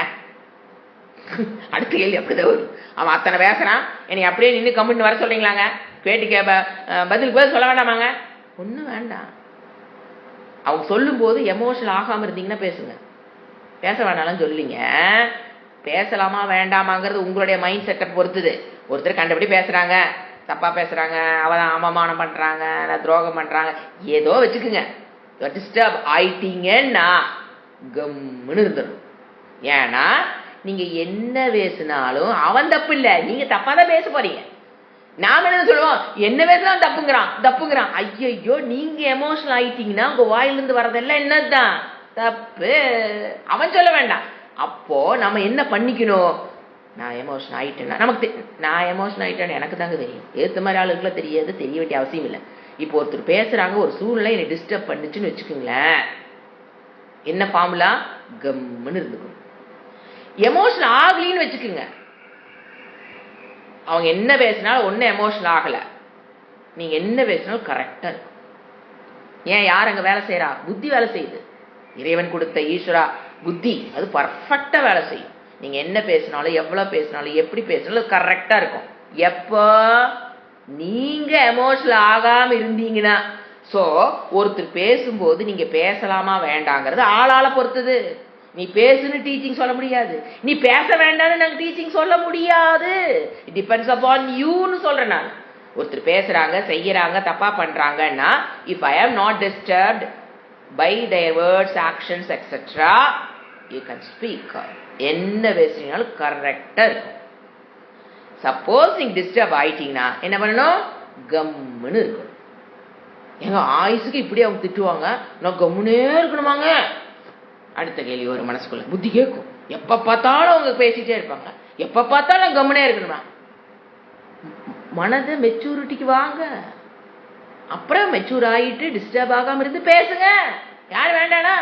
அடுத்த கேள்வி அப்படிதான் வரும். அவன் அத்தனை பேசுறான், என்னை அப்படியே நின்று கம்முன்னு வர சொல்றீங்களாங்க? கேட்டு பதிலுக்கு பதில் சொல்ல வேண்டாமாங்க? ஒன்றும் வேண்டாம். அவங்க சொல்லும் போது எமோஷனல் ஆகாம இருந்தீங்கன்னா பேசுங்க. பேச வேணாலும் சொல்லிங்க. பேசலாமா வேண்டாமாங்கிறது உங்களுடைய மைண்ட் செட்டை பொறுத்துது. ஒருத்தர் கண்டபடி பேசுறாங்க, தப்பா பேசுறாங்க, அவமானம் பண்றாங்க, துரோகம் பண்றாங்க, ஏதோ வச்சுக்குங்க. டிஸ்டர்ப் ஆயிட்டீங்கன்னா கம்முன்னு இருந்துடும். ஏன்னா நீங்க என்ன பேசினாலும் அவன் தப்பு இல்லை, நீங்க தப்பா தான் பேச போறீங்க. நாம என்ன சொல்லுவோம்? என்ன பேசலாம் தப்புங்கிறான். ஐயோ, நீங்க எமோஷனல் ஆயிட்டீங்கன்னா உங்க வாயிலிருந்து வர்றதெல்லாம் என்னதுதான் தப்பு. அவன் சொல்ல வேண்டாம். அப்போ நம்ம என்ன பண்ணிக்கணும்? நான் எமோஷன் ஆயிட்டேன்னா நமக்கு நான் எமோஷன் ஆயிட்டேன்னு எனக்கு தாங்க தெரியும். ஏத்த மாதிரி ஆளுக்குலாம் தெரியாது, தெரிய வேண்டிய அவசியம் இல்லை. இப்போ ஒருத்தர் பேசுறாங்க, ஒரு சூழ்நிலை என்னை டிஸ்டர்ப் பண்ணுச்சுன்னு வச்சுக்கோங்களேன். என்ன ஃபார்முலா? கம்முன்னு இருந்துக்கணும். எமோஷன் ஆகலின்னு வச்சுக்கோங்க. அவங்க என்ன பேசினாலும் ஒன்னும் எமோஷனல் ஆகல, நீங்க என்ன பேசினாலும் கரெக்டா இருக்கும். ஏன்? யார் அங்க வேலை செய்யறா? புத்தி வேலை செய்யுது. இறைவன் கொடுத்த ஈஸ்வரா புத்தி அது பர்ஃபெக்டா வேலை செய்யும். நீங்க என்ன பேசினாலும், எவ்வளவு பேசினாலும், எப்படி பேசினாலும் கரெக்டா இருக்கும். எப்போ நீங்க எமோஷனல் ஆகாம இருந்தீங்கன்னா. சோ ஒருத்தர் பேசும்போது நீங்க பேசலாமா வேண்டாங்கிறது ஆளால பொறுத்தது. நீ பேசுன்னு டீச்சிங் சொல்ல முடியாது, நீ பேச வேண்டாம்னு நாங்க டீச்சிங் சொல்ல முடியாது. இட் டிபெண்ட்ஸ் அப்பான் யூன்னு சொல்றேன் நான். ஒருத்தர் பேசுறாங்க, செய்யறாங்க, தப்பா பண்றாங்கன்னா, if I am not disturbed by their words, actions, etc., you can speak. என்ன பேசுறீங்கனாலும் கரெக்டா இருக்கும். சப்போஸ் நீங்க டிஸ்டர்ப் ஆயிட்டீங்கன்னா என்ன பண்ணணும்? கம்முன்னு இருக்கணும். எங்க ஆயுசுக்கு இப்படி அவங்க திட்டுவாங்க, நான் கம்முனே இருக்கணுமாங்க? அடுத்த கேள்வி ஒரு மனசுக்குள்ள புத்தி கேட்கும். எப்ப பார்த்தாலும் அவங்க பேசிட்டே இருப்பாங்க, எப்ப பார்த்தாலும் கம்முனே இருக்கணுமா? மனதை மெச்சூரிட்டிக்கு வாங்க. அப்புறம் மெச்சூர் ஆகிட்டு டிஸ்டர்ப் ஆகாம இருந்து பேசுங்க. யார் வேண்டானா?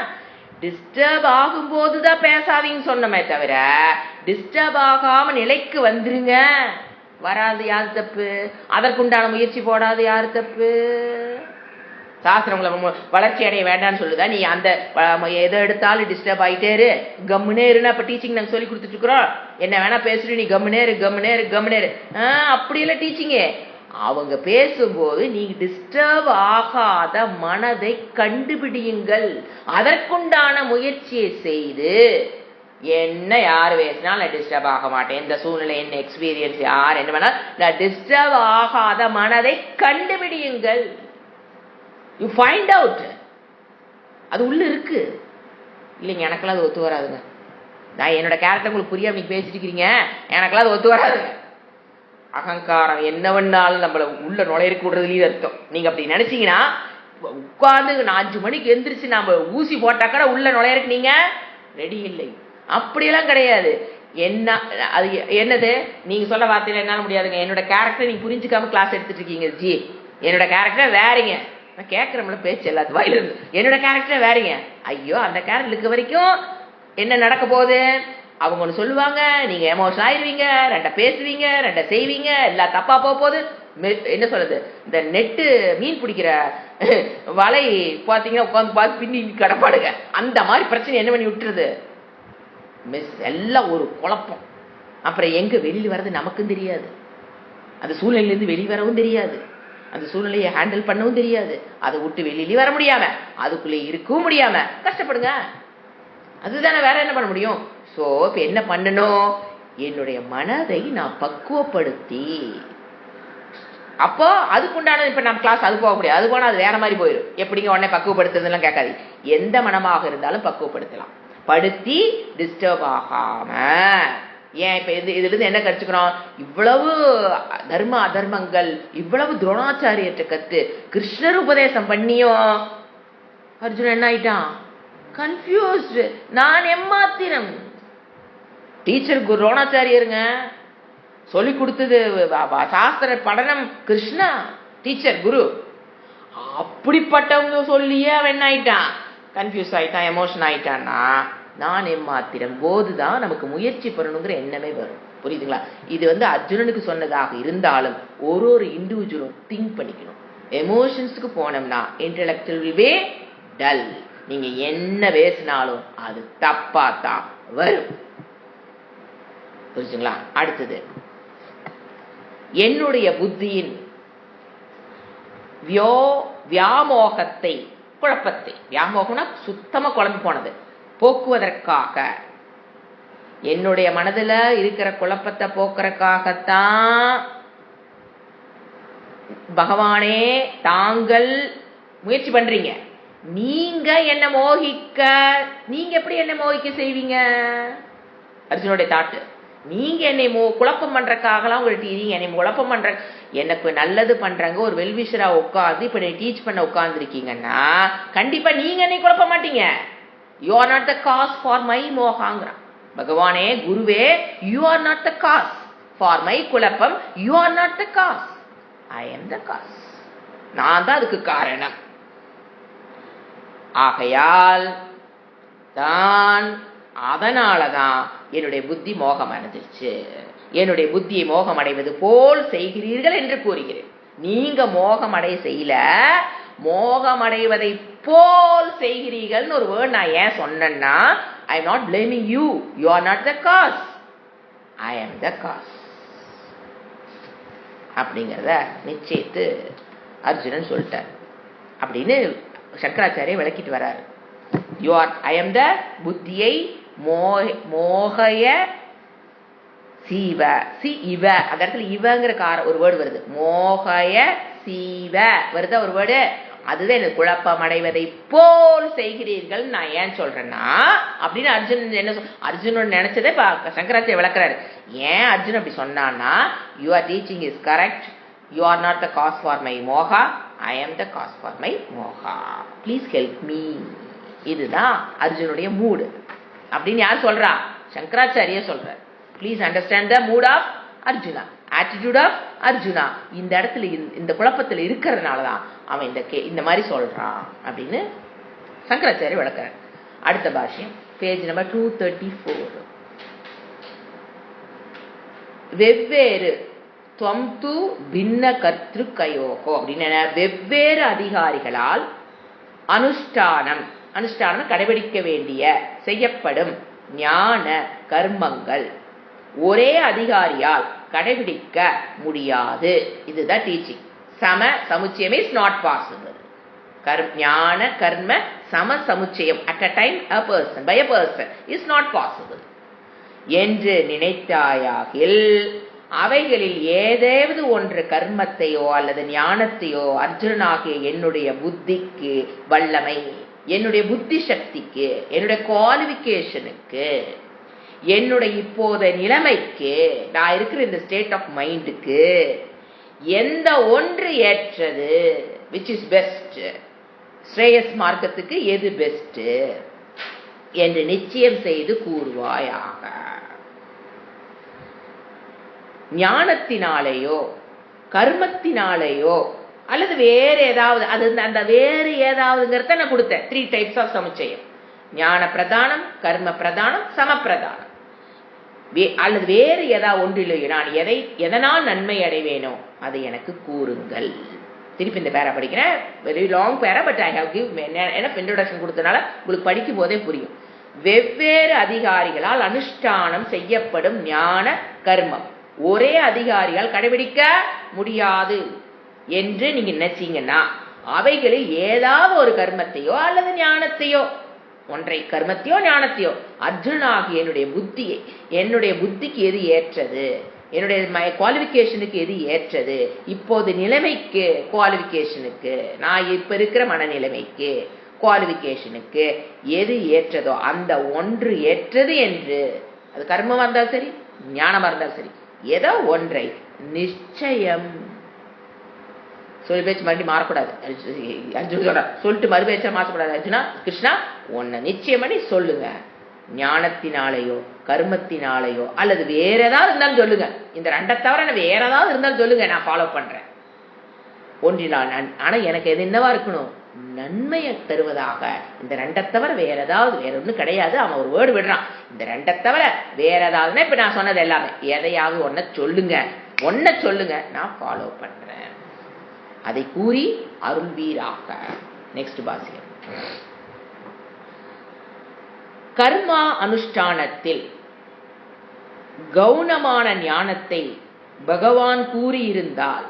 டிஸ்டர்ப் ஆகும் போதுதான் பேசாதீங்கன்னு சொன்னமே தவிர டிஸ்டர்ப் ஆகாம நிலைக்கு வந்துருங்க. வராது யாரு தப்பு? அதற்குண்டான முயற்சி போடாது யாரு தப்பு? சாஸ்திரங்களை வளர்ச்சி அடைய வேண்டாம்னு சொல்லுதா? நீ அந்த எதை எடுத்தாலும் டிஸ்டர்ப் ஆகிட்டே இரு, கம்முனே இருன்னு அப்ப டீச்சிங் நாங்க சொல்லி கொடுத்துட்டு இருக்கிறோம். என்ன வேணா பேசுறீ, நீ கம்முனே இரு. அப்படியெல்லாம் டீச்சிங்கே. அவங்க பேசும்போது நீங்க டிஸ்டர்ப் ஆகாத மனதை கண்டுபிடியுங்கள். அதற்குண்டான முயற்சியை செய்து, என்ன யார் பேசினாலும் நான் டிஸ்டர்ப் ஆக மாட்டேன், இந்த சூழ்நிலை என்ன எக்ஸ்பீரியன்ஸ் யார் என்ன வேணா, நான் டிஸ்டர்ப் ஆகாத மனதை கண்டுபிடியுங்கள். You find out. அது உள்ள இருக்கு இல்லைங்க. எனக்கெல்லாம் அது ஒத்து வராதுங்க. நான் என்னோட கேரக்டர் உங்களுக்கு புரியாம நீங்க பேசிட்டு இருக்கீங்க, எனக்கெல்லாம் அது ஒத்து வராதுங்க. அகங்காரம் என்னவென்னாலும் நம்மள உள்ள நுழையிருக்கு விடுறதுலயே அர்த்தம். நீங்க அப்படி நினைச்சீங்கன்னா உட்கார்ந்து 5 மணிக்கு எந்திரிச்சு நாம ஊசி போட்டா கூட உள்ள நுழையிருக்கு நீங்க ரெடி இல்லை. அப்படியெல்லாம் கிடையாது. என்ன அது என்னது நீங்க சொல்ல வார்த்தையில என்னால முடியாதுங்க. என்னோட கேரக்டர் நீங்க புரிஞ்சுக்காம கிளாஸ் எடுத்துட்டு இருக்கீங்க ஜி. என்னோட கேரக்டர் வேறீங்க. நான் கேட்கறோம்ல பேச்சு எல்லாத்து வாயில இருந்து. என்னோட கேரக்டர் வேறீங்க. ஐயோ, அந்த கேரக்டர் இருக்க வரைக்கும் என்ன நடக்க போகுது? அவங்க ஒன்று சொல்லுவாங்க, நீங்க எமோஷன் ஆயிடுவீங்க, ரெண்ட பேசுவீங்க, ரெண்ட செய்வீங்க, எல்லாம் தப்பா போகுது. என்ன சொல்றது, இந்த நெட்டு மீன் பிடிக்கிற வலை பாத்தீங்கன்னா உட்காந்து பார்த்து பின்னி கடப்பாடுங்க. அந்த மாதிரி பிரச்சனை என்ன பண்ணி விட்டுருது எல்லாம் ஒரு குழப்பம். அப்புறம் எங்க வெளியில் வர்றது நமக்கும் தெரியாது, அந்த சூழ்நிலையிலிருந்து வெளியே வரவும் தெரியாது, அந்த சூழ்நிலையை ஹேண்டில் பண்ணவும் தெரியாது. அதை விட்டு வெளியிலே வர முடியாம, அதுக்குள்ளே இருக்கவும் முடியாம கஷ்டப்படுங்க. அதுதானே, வேற என்ன பண்ண முடியும்? ஸோ இப்போ என்ன பண்ணணும்? என்னுடைய மனதை நான் பக்குவப்படுத்தி, அப்போ அதுக்குண்டானது. இப்போ நம்ம கிளாஸ் அது போக முடியாது, அது போனால் அது வேற மாதிரி போயிடும். எப்படிங்க உடனே பக்குவப்படுத்துறதுலாம் கேட்காது. எந்த மனமாக இருந்தாலும் பக்குவப்படுத்தலாம், படுத்தி டிஸ்டர்ப் ஆகாம. ஏன் இப்போ இதுல இருந்து என்ன கற்றுக்கிறோம்? இவ்வளவு தர்ம அதர்மங்கள், இவ்வளவு துரோணாச்சாரியத்தை கத்து கிருஷ்ணர் உபதேசம் பண்ணியும் அர்ஜுனன் என்ன ஆயிட்டான்? கன்ஃபியூஸ்டு. நான் எம்மாத்திரம். டீச்சர் துரோணாச்சாரியருங்க, சொல்லி கொடுத்தது சாஸ்திர படனம் கிருஷ்ணா, டீச்சர் குரு. அப்படிப்பட்டவங்க சொல்லியே அவன் என்ன ஆயிட்டான்? கன்ஃபியூஸ் ஆயிட்டான், எமோஷன் ஆயிட்டான்னா நான் எம்மாத்திரம் போதுதான் நமக்கு முயற்சி பண்ணணுங்கிற எண்ணமே வரும். புரியுதுங்களா? இது அர்ஜுனனுக்கு சொன்னதாக இருந்தாலும் ஒரு இண்டிவிஜுவலும் திங்க் பண்ணிக்கணும். எமோஷன்ஸுக்கு போனோம்னா இன்டெலெக்சுவல் வில் பி டல். நீங்க என்ன பேசினாலும் அது தப்பா தான் வரும். புரிஞ்சுங்களா? அடுத்தது, என்னுடைய புத்தியின் வியாமோகத்தை, குழப்பத்தை, வியாமோகம்னா சுத்தமா குழம்பு போனது, போக்குவதற்காக, என்னுடைய மனதுல இருக்கிற குழப்பத்தை போக்குறதுக்காகத்தான் பகவானே தாங்கள் முயற்சி பண்றீங்க. நீங்க என்ன மோகிக்க, நீங்க எப்படி என்ன மோகிக்க செய்வீங்க? அர்ஜுனுடைய தாட்டு, நீங்க என்னை குழப்பம் பண்றதுக்காகலாம் உங்கள்ட்ட என்னை குழப்பம் பண்ற, எனக்கு நல்லது பண்றாங்க ஒரு வெல்விஷரா உட்காந்து இப்ப நீ டீச் பண்ண உட்கார்ந்து இருக்கீங்கன்னா கண்டிப்பா நீங்க என்னை குழப்ப மாட்டீங்க. You are not the cause for my மோகாங்கிறான் பகவானே. குருவே, you are not the cause for my குழப்பம், you are not the cause, I am the cause. நான் தான் அதுக்கு காரணம். ஆகையால் தான், அதனாலதான் என்னுடைய புத்தி மோகம் அடைஞ்சிருச்சு. என்னுடைய புத்தியை மோகம் அடைவது போல் செய்கிறீர்கள் என்று கூறுகிறேன். நீங்க மோகம் அடைய செய்யல, மோகம் அடைவதை போல் செய்கிறீர்கள் ஒரு வேர்ட் நான் ஏன் சொன்னேன்னா, ஐ am not blaming you, you are not the cause, I am the cos அப்படிங்கிறத நிச்சயித்து அர்ஜுனன் சொல்லிட்டார். அப்படின்னு சங்கராச்சாரிய விளக்கிட்டு வர்றாரு. யூ ஆர், ஐ எம் த புத்தியை மோகய சீவ, சி இவ, அந்த இடத்துல இவங்கிற ஒரு வேர்டு வருது, மோகய சீவ வருதா ஒரு வேர்டு, அதுதான் எனக்கு குழப்பம் அடைவதை போல் செய்கிறீர்கள் நான் ஏன் சொல்றேன்னா அப்படின்னு அர்ஜுனன் என்ன அர்ஜுனன் நினைச்சதே சங்கராச்சாரிய விளக்குறாரு. ஏன் அர்ஜுன் அப்படி சொன்னான்னா, you are teaching is correct, you are not the cause for my moha, I am the cause for my moha, please help me. இதுதான் அர்ஜுனுடைய மூடு அப்படின்னு யார் சொல்றா? சங்கராச்சாரிய சொல்ற. Please understand the mood of Arjuna, attitude of Arjuna. இந்த இடத்துல இந்த குழப்பத்தில் இருக்கிறதுனாலதான் அவன் இந்த மாதிரி சொல்றான் அப்படின்னு சங்கராச்சாரிய விளக்குற. அடுத்த பாஷ்யம், பேஜ் நம்பர் 234. வெவ்வேறு துவம்து பின்ன கர்த்திருக்கயோகோ அப்படின்னு வெவ்வேறு அதிகாரிகளால் அனுஷ்டானம், அனுஷ்டானம் கடைபிடிக்க வேண்டிய செய்யப்படும் ஞான கர்மங்கள் ஒரே அதிகாரியால் கடைபிடிக்க முடியாது. இதுதான் டீச்சிங். சம சமுச்சயம் இஸ் நாட் பாசிபிள். ஞான கர்ம சம சமுச்சயம் at a time a person by a person is not possible என்று நினைத்தாயாகில் அவைகளில் ஏதாவது ஒன்று கர்மத்தையோ அல்லது ஞானத்தையோ அர்ஜுனனாகிய என்னுடைய புத்திக்கு வல்லமை, என்னுடைய புத்தி சக்திக்கு, என்னுடைய குவாலிஃபிகேஷனுக்கு, என்னுடைய இப்போதைய நிலைமைக்கு, நான் இருக்கிற இந்த ஸ்டேட் ஆஃப் மைண்டுக்கு எந்த ஒன்று ஏற்றது, which is best, ஸ்ரேயஸ் மார்க்கத்துக்கு எது பெஸ்ட் என்று நிச்சயம் செய்து கூறுவாயாக. ஞானத்தினாலேயோ கர்மத்தினாலேயோ அல்லது வேறு ஏதாவது, அது அந்த வேறு ஏதாவதுங்கிறத நான் கொடுத்தேன். 3 டைப்ஸ் ஆஃப் சமுச்சயம்: ஞான பிரதானம், கர்ம பிரதானம், சம பிரதானம். அல்லது வேறு ஏதாவது ஒன்றிலேயோ நான் எதனால் நன்மை அடைவேனோ அதை எனக்கு கூறுங்கள். திருப்பி இந்த பேரா படிக்கிறேன். Very long para, but I have give enough introduction கொடுத்தனால உங்களுக்கு படிக்கும் போதே புரியும். வெவ்வேறு அதிகாரிகளால் அனுஷ்டானம் செய்யப்படும் ஞான கர்மம் ஒரே அதிகாரியால் கடைபிடிக்க முடியாது என்று நீங்க நினைச்சீங்கன்னா அவைகளில் ஏதாவது ஒரு கர்மத்தையோ அல்லது ஞானத்தையோ, ஒன்றை கர்மத்தையோ ஞானத்தையோ, அர்ஜுனாகிய என்னுடைய புத்திக்கு எது ஏற்றது, என்னுடைய குவாலிஃபிகேஷனுக்கு எது ஏற்றது, இப்போது நிலைமைக்கு குவாலிஃபிகேஷனுக்கு, நான் இப்ப இருக்கிற மனநிலைமைக்கு குவாலிஃபிகேஷனுக்கு எது ஏற்றதோ அந்த ஒன்று ஏற்றது என்று, அது கர்மமா இருந்தாலும் சரி ஞானமா இருந்தாலும் சரி, ஏதோ ஒன்றை நிச்சயம் சொல்லி பேச்சு மறுபடியும் மாறக்கூடாது. அர்ஜுன் சொல்ற சொல்லிட்டு மறு பேச்சா மாற்றக்கூடாது. அர்ஜுனா, கிருஷ்ணா உன்னை நிச்சயம் பண்ணி சொல்லுங்க. ஞானத்தினாலேயோ கர்மத்தினாலேயோ அல்லது வேற ஏதாவது இருந்தாலும் சொல்லுங்க. இந்த 2 தவிர வேற ஏதாவது இருந்தாலும் சொல்லுங்க, நான் ஃபாலோ பண்றேன். ஒன்றினால் ஆனா எனக்கு எது என்னவா இருக்கணும், நன்மையை தருவதாக. இந்த 2 தவிர வேற ஏதாவது, வேற ஒன்றும் கிடையாது. அவன் ஒரு வேர்டு விடுறான், இந்த 2 தவிர வேற ஏதாவதுன்னா இப்ப நான் சொன்னது எல்லாமே எதையாவது ஒன்ன சொல்லுங்க, நான் ஃபாலோ பண்றேன். அதை கூறி அருள்வீராக. நெக்ஸ்ட் பாசியம். கர்மா அனுஷ்டானத்தில் கவுனமான ஞானத்தை பகவான் கூறியிருந்தால்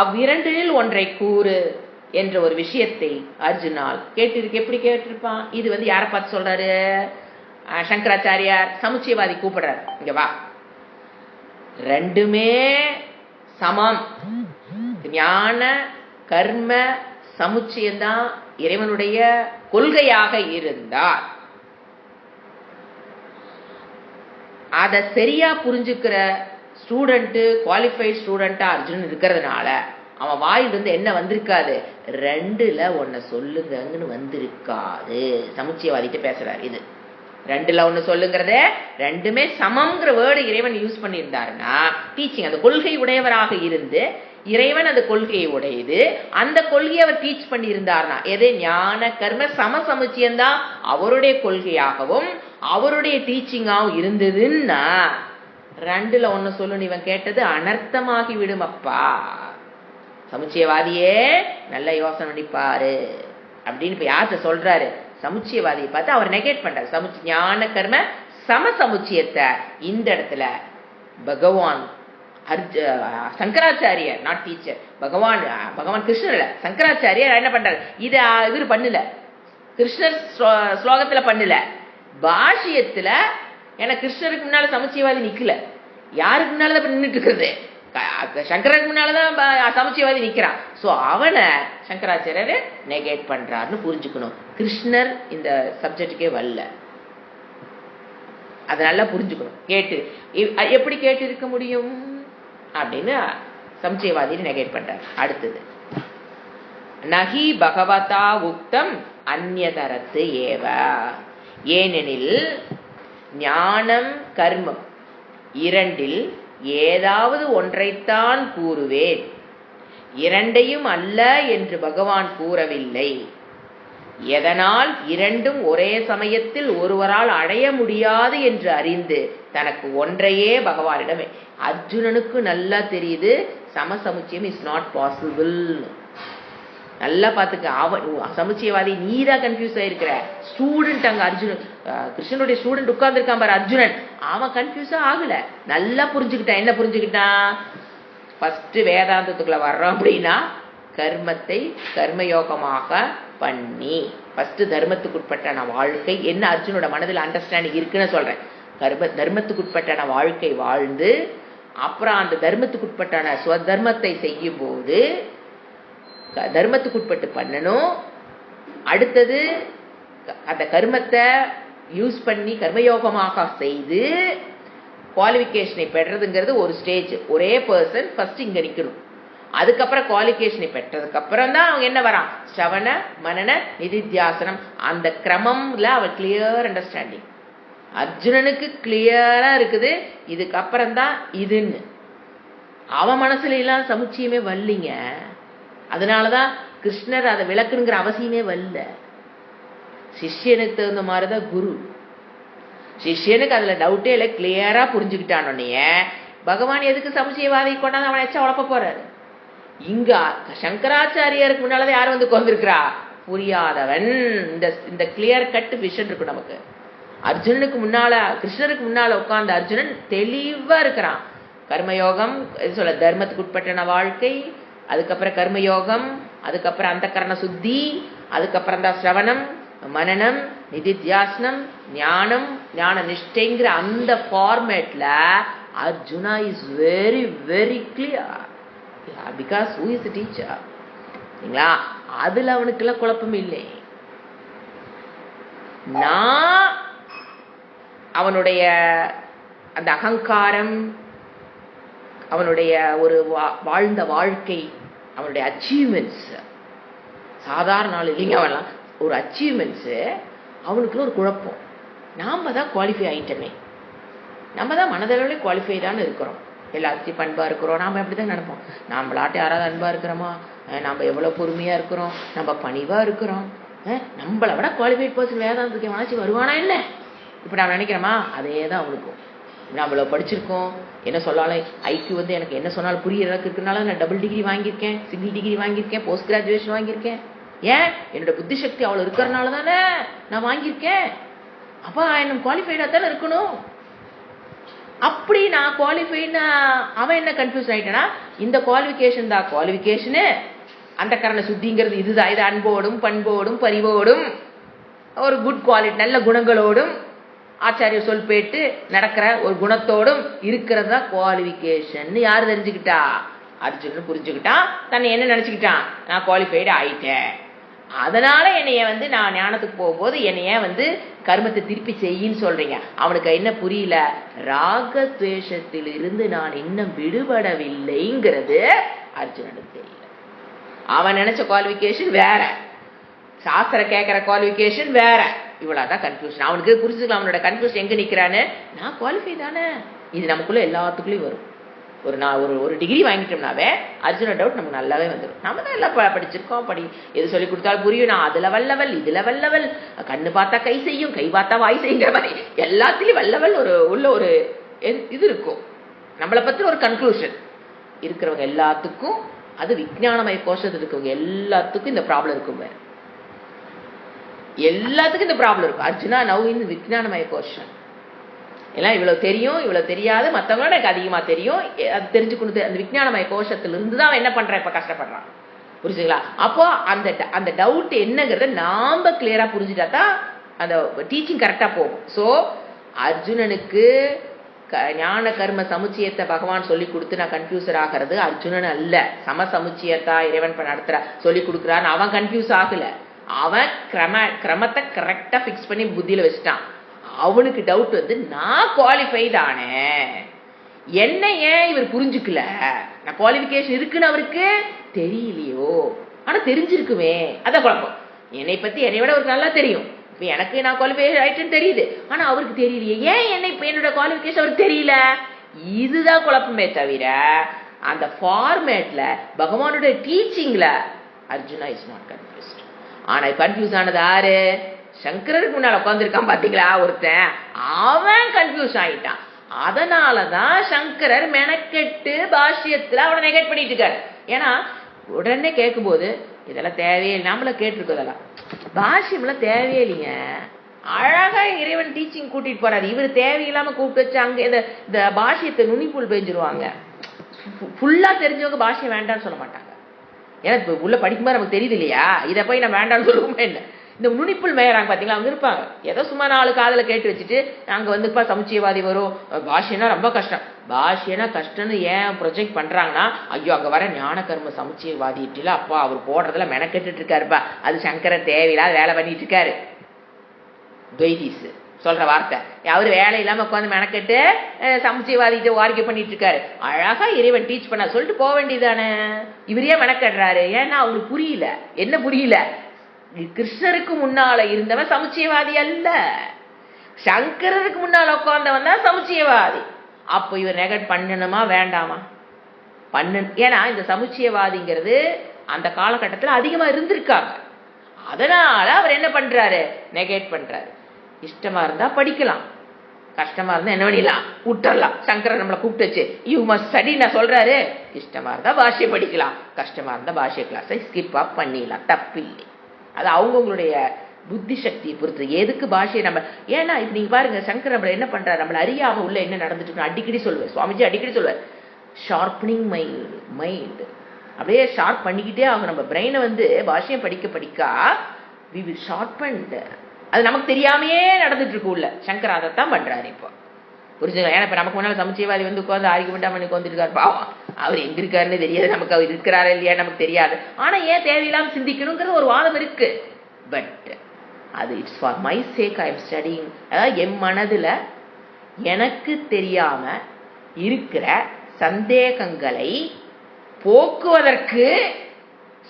அவ்விரண்டில் ஒன்றை கூறு என்ற ஒரு விஷயத்தை அர்ஜுனால் எப்படி கேட்டிருப்பான்? இது யாரை பார்த்து சொல்றாரு? சங்கராச்சாரியார் சமுச்சயவாதி கூப்பிடுறாரு, இங்க வா, ரெண்டுமே சமம். ஞான கர்ம சமுச்சயம்தான் இறைவனுடைய கொள்கையாக இருந்தால் அதை சரியா புரிஞ்சுக்கிற ஸ்டூடெண்ட், குவாலிஃபைட் ஸ்டூடெண்டா அர்ஜுனன் இருக்கிறதுனால அவன் வாயிலிருந்து என்ன வந்திருக்காது, 2ல் ஒன்ன சொல்லுங்கன்னு வந்திருக்காது. சமுச்சயவாதிட்டு பேசுறாரு. இது 2ல் ஒன்னு சொல்லுங்கிறத, ரெண்டுமே சமம்ங்கிற வேர்டு இறைவன் யூஸ் பண்ணியிருந்தாருன்னா டீச்சிங், அந்த கொள்கை உடையவராக இருந்து இறைவன் அந்த கொள்கையை உடையது, அந்த கொள்கையை அவர் டீச் பண்ணி இருந்தார்னா, எது ஞான கர்ம சம சமுச்சயம்தான் அவருடைய கொள்கையாகவும் அவருடைய டீச்சிங்காகவும் இருந்ததுன்னா 2ல் ஒன்னு சொல்லு இவன் கேட்டது அனர்த்தமாகி விடும். அப்பா சமுச்சயவாதியே நல்ல யோசனை பண்ணிப்பாரு அப்படின்னு இப்ப யார்கிட்ட சொல்றாரு? சமுச்சயவாதியை பார்த்து அவர் நெகேட் பண்றாரு. ஞான கர்ம சம சமுச்சயத்தை இந்த இடத்துல பகவான் சங்கராச்சாரியர், நாட் டீச்சர், பகவான் கிருஷ்ணர் சங்கராச்சாரியர் என்ன பண்றாரு? இத இவரு பண்ணல, கிருஷ்ணர் ஸ்லோகத்துல பண்ணல, பாஷ்யத்துல. ஏன்னா கிருஷ்ணருக்கு முன்னால சமுச்சயவாதி நிக்கல, யாருக்கு முன்னாலதான் நின்றுட்டு இருக்கிறது? சங்கருக்கு முன்னாலதான் சமுச்சயவாதி நிக்கிறான். சோ அவனை சங்கராச்சாரியர் நெகேட் பண்றாருன்னு புரிஞ்சுக்கணும். கிருஷ்ணர் இந்த சப்ஜெக்டுக்கே வரல, அதை நல்லா புரிஞ்சுக்கணும். எப்படி கேட்டு இருக்க முடியும் அப்படின்னு சமுச்சயவாதி நெகேட் பண்றார். அடுத்தது, நகி பகவதா உக்தம் அந்நியதரத்து ஏவ, ஏனெனில் ஞானம் கர்மம் 2ல் ஏதாவது ஒன்றைத்தான் கூறுவேன், 2ஐயும் அல்ல என்று பகவான் கூறவில்லை. எதனால் 2ம் ஒரே சமயத்தில் ஒருவரால் அடைய முடியாது என்று அறிந்து தனக்கு ஒன்றையே பகவானிடம். அர்ஜுனனுக்கு நல்லா தெரியுது சமசமுச்சயம் இஸ் நாட் பாசிபிள். நல்லா பாத்துக்க. அவன் சமுச்சயவாதி, நீதான் கன்ஃபியூஸ் ஆயிருக்கிற. ஸ்டூடெண்ட் அங்க அர்ஜுனன், கிருஷ்ணனுடைய ஸ்டூடெண்ட் உட்கார்ந்துருக்கான் பாரு அர்ஜுனன், அவன் கன்ஃபியூஸா ஆகல, நல்லா புரிஞ்சுக்கிட்டான். என்ன புரிஞ்சுக்கிட்டான்? ஃபர்ஸ்ட் வேதாந்தத்துக்குள்ள வர்றோம் அப்படின்னா கர்மத்தை கர்மயோகமாக பண்ணி, ஃபர்ஸ்ட் தர்மத்துக்குட்பட்டான வாழ்க்கை என்ன அர்ஜுனோட மனதில் அண்டர்ஸ்டாண்டிங் இருக்குன்னு சொல்றேன். தர்மத்துக்குட்பட்டான வாழ்க்கை வாழ்ந்து, அப்புறம் அந்த தர்மத்துக்குட்பட்டான ஸ்வதர்மத்தை செய்யும் போது தர்மத்துக்குட்பட்டு பண்ணணும். அடுத்தது அந்த கர்மத்தை யூஸ் பண்ணி கர்மயோகமாக செய்து குவாலிஃபிகேஷனை பெறதுங்கிறது ஒரு ஸ்டேஜ். ஒரே பர்சன் ஃபர்ஸ்ட் இங்க நிக்கணும். அதுக்கப்புறம் குவாலிஃபிகேஷனை பெற்றதுக்கு அப்புறம் தான் அவங்க என்ன வரான், ஸ்ரவண மனன நிதித்தியாசனம். அந்த கிரமம்ல அவன் கிளியர் அண்டர்ஸ்டாண்டிங். அர்ஜுனனுக்கு கிளியரா இருக்குது இதுக்கப்புறம் தான் இதுன்னு. அவன் மனசுல எல்லாம் சமுச்சயமே வரலிங்க. அதனாலதான் கிருஷ்ணர் அதை விளக்குங்கிற அவசியமே வரல. சிஷ்யனுக்கு தகுந்த மாதிரிதான் குரு. சிஷ்யனுக்கு அதுல டவுட்டே இல்லை, கிளியரா புரிஞ்சுக்கிட்டானே பகவான் எதுக்கு சமுச்சயவாதி கொண்டாந்து அவனை எச்சா உழப்ப போறாரு. இங்க சங்கராச்சாரியருக்கு முன்னாலதான் யாரும் வந்து கொண்டிருக்கிறா, புரியாதவன். இந்த கிளியர் கட் விஷன் இருக்கும் நமக்கு. அர்ஜுனனுக்கு முன்னால, கிருஷ்ணருக்கு முன்னால உட்கார்ந்த அர்ஜுனன் தெளிவா இருக்கிறான். கர்மயோகம் சொல்ல, தர்மத்துக்கு உட்பட்டன வாழ்க்கை, அதுக்கப்புறம் கர்மயோகம், அதுக்கப்புறம் அந்த கரண சுத்தி, அதுக்கப்புறம் தான் ஸ்ரவணம் மனனம் நிதித்தியாசனம் ஞானம் ஞான நிஷ்டைங்கிற அந்த ஃபார்மேட்ல Arjuna is very very clear. Because who is the teacher. சரிங்களா? அதுல அவனுக்கு எல்லாம் குழப்பம் இல்லை. நான் அவனுடைய அந்த அகங்காரம், அவனுடைய ஒரு வாழ்ந்த வாழ்க்கை, அவனுடைய அச்சீவ்மெண்ட்ஸ், சாதாரண நாள் இல்லைங்க அவெல்லாம், ஒரு அச்சீவ்மெண்ட்ஸு அவனுக்குள்ள ஒரு குழப்பம். நாம தான் குவாலிஃபை ஆகிட்டோமே, நம்ம தான் மனதளவில் குவாலிஃபை தான் இருக்கிறோம், எல்லாத்தையும் பண்பா இருக்கிறோம். நாம் எப்படி தான் நினைப்போம், நம்மளாட்ட யாராவது அன்பா இருக்கிறோமா, நம்ம எவ்வளோ பொறுமையா இருக்கிறோம், நம்ம பணிவா இருக்கிறோம், நம்மளை விட குவாலிஃபைட் பர்சன் வேதாந்தத்துக்கு எவனாச்சும் வருவானா இல்லை, இப்போ நான் நினைக்கிறோமா? அதே தான் அவனுக்கும். நம்மள படிச்சிருக்கோம், என்ன சொன்னாலும் ஐக்யூ வந்து எனக்கு என்ன சொன்னாலும் புரியுற அளவுக்கு இருக்கிறனால நான் டபுள் டிகிரி வாங்கியிருக்கேன், சிங்கிள் டிகிரி வாங்கியிருக்கேன், போஸ்ட் கிராஜுவேஷன் வாங்கியிருக்கேன். ஏன்? என்னோட புத்தி சக்தி அவ்வளோ இருக்கிறனால தானே நான் வாங்கியிருக்கேன். அப்போ என்ன குவாலிஃபைடாக தானே இருக்கணும். அப்படி நான் குவாலிஃபைன்னு அவன் என்ன கன்ஃபியூஸ் ஆகிட்டானா, இந்த குவாலிஃபிகேஷன் தான் குவாலிஃபிகேஷனு, அந்த கரண சுத்திங்கிறது இதுதான், இது அன்போடும் பண்போடும் பரிவோடும் ஒரு குட் குவாலிட்டி நல்ல குணங்களோடும் ஆச்சாரிய சொல் பேட்டு நடக்கிற ஒரு குணத்தோடும் இருக்கிறது தான் குவாலிஃபிகேஷன். யார் தெரிஞ்சுக்கிட்டா? அர்ஜுனன் புரிஞ்சுக்கிட்டான். தன்னை என்ன நினைச்சுக்கிட்டான், நான் குவாலிஃபைடு ஆயிட்டேன், அதனால என்னைய வந்து நான் ஞானத்துக்கு போகும்போது என்னைய வந்து கர்மத்தை திருப்பி செய்யின்னு சொல்றீங்க. அவனுக்கு என்ன புரியல, ராகத்வேஷத்தில் இருந்து நான் இன்னும் விடுபடவில்லைங்கிறது அர்ஜுனனுக்கு தெரியல. அவன் நினைச்ச குவாலிஃபிகேஷன் வேற, சாஸ்திரம் கேட்கிற குவாலிஃபிகேஷன் வேற. இவ்வளவுதான் கன்ஃபியூஷன். அவனுக்கு புரிஞ்சுக்கலாம் அவனோட கன்ஃபியூஷன் எங்க நிக்கிறான்னு. நான் குவாலிஃபை தானே, இது நமக்குள்ள எல்லாத்துக்குள்ளயும் வரும். ஒரு டிகிரி வாங்கிட்டோம்னாவே அர்ஜுன டவுட் நமக்கு நல்லாவே வந்துடும். நம்ம தான் எல்லாம் படிச்சிருக்கோம், எது சொல்லி கொடுத்தாலும் புரியும். நான் அதுல வல்லவல், இதுல வல்லவல், கண்ணு பார்த்தா கை செய்யும், கை பார்த்தா வாய் செய்யுங்கிற மாதிரி எல்லாத்துலயும் வல்லவல் உள்ள ஒரு இது இருக்கும். நம்மளை பத்தி ஒரு கன்க்ளூஷன் இருக்கிறவங்க எல்லாத்துக்கும், அது விஞ்ஞானமய கோஷத்தில் இருக்கவங்க எல்லாத்துக்கும் இந்த ப்ராப்ளம் இருக்கும். வேற எல்லாத்துக்கும் இந்த ப்ராப்ளம் இருக்கும். அர்ஜுனா நவ் இன் விஞ்ஞானமய கோஷம். எல்லாம் இவ்வளவு தெரியும், இவ்வளவு தெரியாது, மற்றவங்களோட எனக்கு அதிகமா தெரியும், அது தெரிஞ்சுக்கணும். அந்த விஞ்ஞானமய கோஷத்துல இருந்து தான் அவன் என்ன பண்றான், இப்ப கஷ்டப்படுறான். புரிஞ்சுங்களா? அப்போ அந்த டவுட் என்னங்கிறத நாம கிளியரா புரிஞ்சுட்டா தான் அந்த டீச்சிங் கரெக்டா போகும். ஸோ அர்ஜுனனுக்கு ஞான கர்ம சமுச்சயத்தை பகவான் சொல்லி கொடுத்து நான் கன்ஃபியூசர் ஆகிறது அர்ஜுனன் அல்ல. சம சமுச்சயத்தா இறைவன் நடத்துற சொல்லி கொடுக்குறான்னு அவன் கன்ஃபியூஸ் ஆகல. அவன் கிரமத்தை கரெக்டா பிக்ஸ் பண்ணி புத்தியில வச்சுட்டான். அவனுக்கு டவுட் வந்து நான் குவாலிஃபை தானே, என்ன ஏன் இவர் புரிஞ்சுக்கல, நான் குவாலிஃபிகேஷன் இருக்குன்னு அவருக்கு தெரியலையோ, ஆனா தெரிஞ்சிருக்குமே, அதான் குழப்பம். என்னை பத்தி என்னை விட அவருக்கு நல்லா தெரியும். இப்ப எனக்கு நான் குவாலிஃபை ஆயிட்டுன்னு தெரியுது, ஆனா அவருக்கு தெரியலையே, ஏன் என்னோட குவாலிஃபிகேஷன் அவருக்கு தெரியல, இதுதான் குழப்பமே தவிர அந்த ஃபார்மேட்ல பகவானுடைய டீச்சிங்ல அர்ஜுனா இஸ் நாட் கன்ஃபியூஸ்ட். ஆனா கன்ஃபியூஸ் ஆனது யாரு? சங்கரருக்கு முன்னால உட்காந்துருக்கான் பாத்தீங்களா ஒருத்தன், அவன் கன்ஃபியூஸ் ஆயிட்டான். அதனாலதான் சங்கரர் மெனக்கெட்டு பாஷ்யத்துல அவனை நெகட் பண்ணிட்டு இருக்காரு. ஏன்னா உடனே கேட்கும் போது இதெல்லாம் தேவையே இல்லை. நம்மள கேட்டிருக்கோம் இதெல்லாம். பாஷ்யம்லாம் தேவையே இல்லைங்க. அழகா இறைவன் டீச்சிங் கூட்டிட்டு போறாரு. இவர் தேவையில்லாம கூப்பிட்டு வச்சு அங்க இந்த பாஷ்யத்தை நுனிப்புள் பெஞ்சிருவாங்க. ஃபுல்லா தெரிஞ்சவங்க பாஷ்யம் வேண்டாம்னு சொல்ல மாட்டாங்க. ஏன்னா உள்ள படிக்கும்போது நமக்கு தெரியுது இல்லையா, இதை போய் நான் வேண்டாம்னு சொல்லுவோமே என்ன. இந்த நுனிப்புள் மேயறாங்க பாத்தீங்களா, அவங்க இருப்பாங்க ஏதோ சும்மா 4 காதல கேட்டு வச்சுட்டு அங்க வந்துப்பா சமுச்சயவாதி வரும், பாஷ்யனா ரொம்ப கஷ்டம், பாஷ்யனா கஷ்டம்னு ஏன் ப்ரொஜெக்ட் பண்றாங்கன்னா, ஐயோ அங்க வர ஞான கர்ம சமுச்சயவாதி இல்ல அப்பா அவர் போடுறதுல மெனக்கெட்டு இருக்காருப்பா, அது சங்கரர் தேவையில்லாத வேலை பண்ணிட்டு இருக்காரு. துவைதீஸ் சொல்ற வார்த்தை, அவரு வேலை இல்லாம உட்காந்து மெனக்கெட்டு சமுச்சயவாதிகிட்ட வாரிக்கை பண்ணிட்டு இருக்காரு. அழகா இறைவன் டீச் பண்ண சொல்லிட்டு போக வேண்டியதானே. இவரே மெனக்கெடுறாரு. ஏன்னா அவங்களுக்கு புரியல. என்ன புரியல? கிருஷ்ணருக்கு முன்னால இருந்தவன் சமுச்சயவாதி அல்ல, சங்கரருக்கு முன்னால உட்கார்ந்தவன் தான் சமுச்சயவாதி. அப்போ இவர் நெகட் பண்ணணுமா வேண்டாமா? ஏன்னா இந்த சமுச்சயவாதிங்கிறது அந்த காலகட்டத்தில் அதிகமா இருந்திருக்காங்க. அதனால அவர் என்ன பண்றாரு? நெகேட் பண்றாரு. இஷ்டமா இருந்தா படிக்கலாம், கஷ்டமா இருந்தா என்ன பண்ணிடலாம், விட்டுறலாம். சங்கரர் நம்மளை கூப்பிட்டு வச்சு யூ மஸ்ட் ஸ்டடி நான் சொல்றாரு. இஷ்டமா இருந்தா பாஷ்ய படிக்கலாம், கஷ்டமா இருந்தா பாஷ்ய கிளாஸை ஸ்கிப் அப் பண்ணிடலாம், தப்பில்லை. அது அவங்கவுங்களுடைய புத்தி சக்தியை பொறுத்து. எதுக்கு பாஷையை நம்ம, ஏன்னா இது நீங்க பாருங்க, சங்கர் நம்மள என்ன பண்றாரு, நம்மள அறியாம உள்ள என்ன நடந்துட்டு அடிக்கடி சொல்லுவார். சுவாமிஜி அடிக்கடி சொல்லுவார், ஷார்ப்னிங் மைண்ட். அப்படியே ஷார்ப் பண்ணிக்கிட்டே ஆகும் நம்ம பிரெயினை. வந்து பாஷையை படிக்க படிக்க வி வில் ஷார்பன். அது நமக்கு தெரியாமையே நடந்துட்டு இருக்கு உள்ள. சங்கர் அதைத்தான் பண்றாரு இப்போ, புரிஞ்சுங்க. ஏன்னா இப்ப நமக்கு முன்னால சமுச்சயவாதி வந்து உட்காந்து ஆர்கியூமெண்டா பண்ணி உட்காந்துருக்காரு. பாவம், அவர் எங்க இருக்காருன்னு தெரியாது நமக்கு, அவர் இருக்கிறாரா இல்லையா நமக்கு தெரியாது. ஆனா ஏன் தேவையில்லாம சிந்திக்கணுங்கிற ஒரு வாதம் இருக்கு. பட் அது it's for my sake I am studying. அதாவது என் மனதுல எனக்கு தெரியாம இருக்கிற சந்தேகங்களை போக்குவதற்கு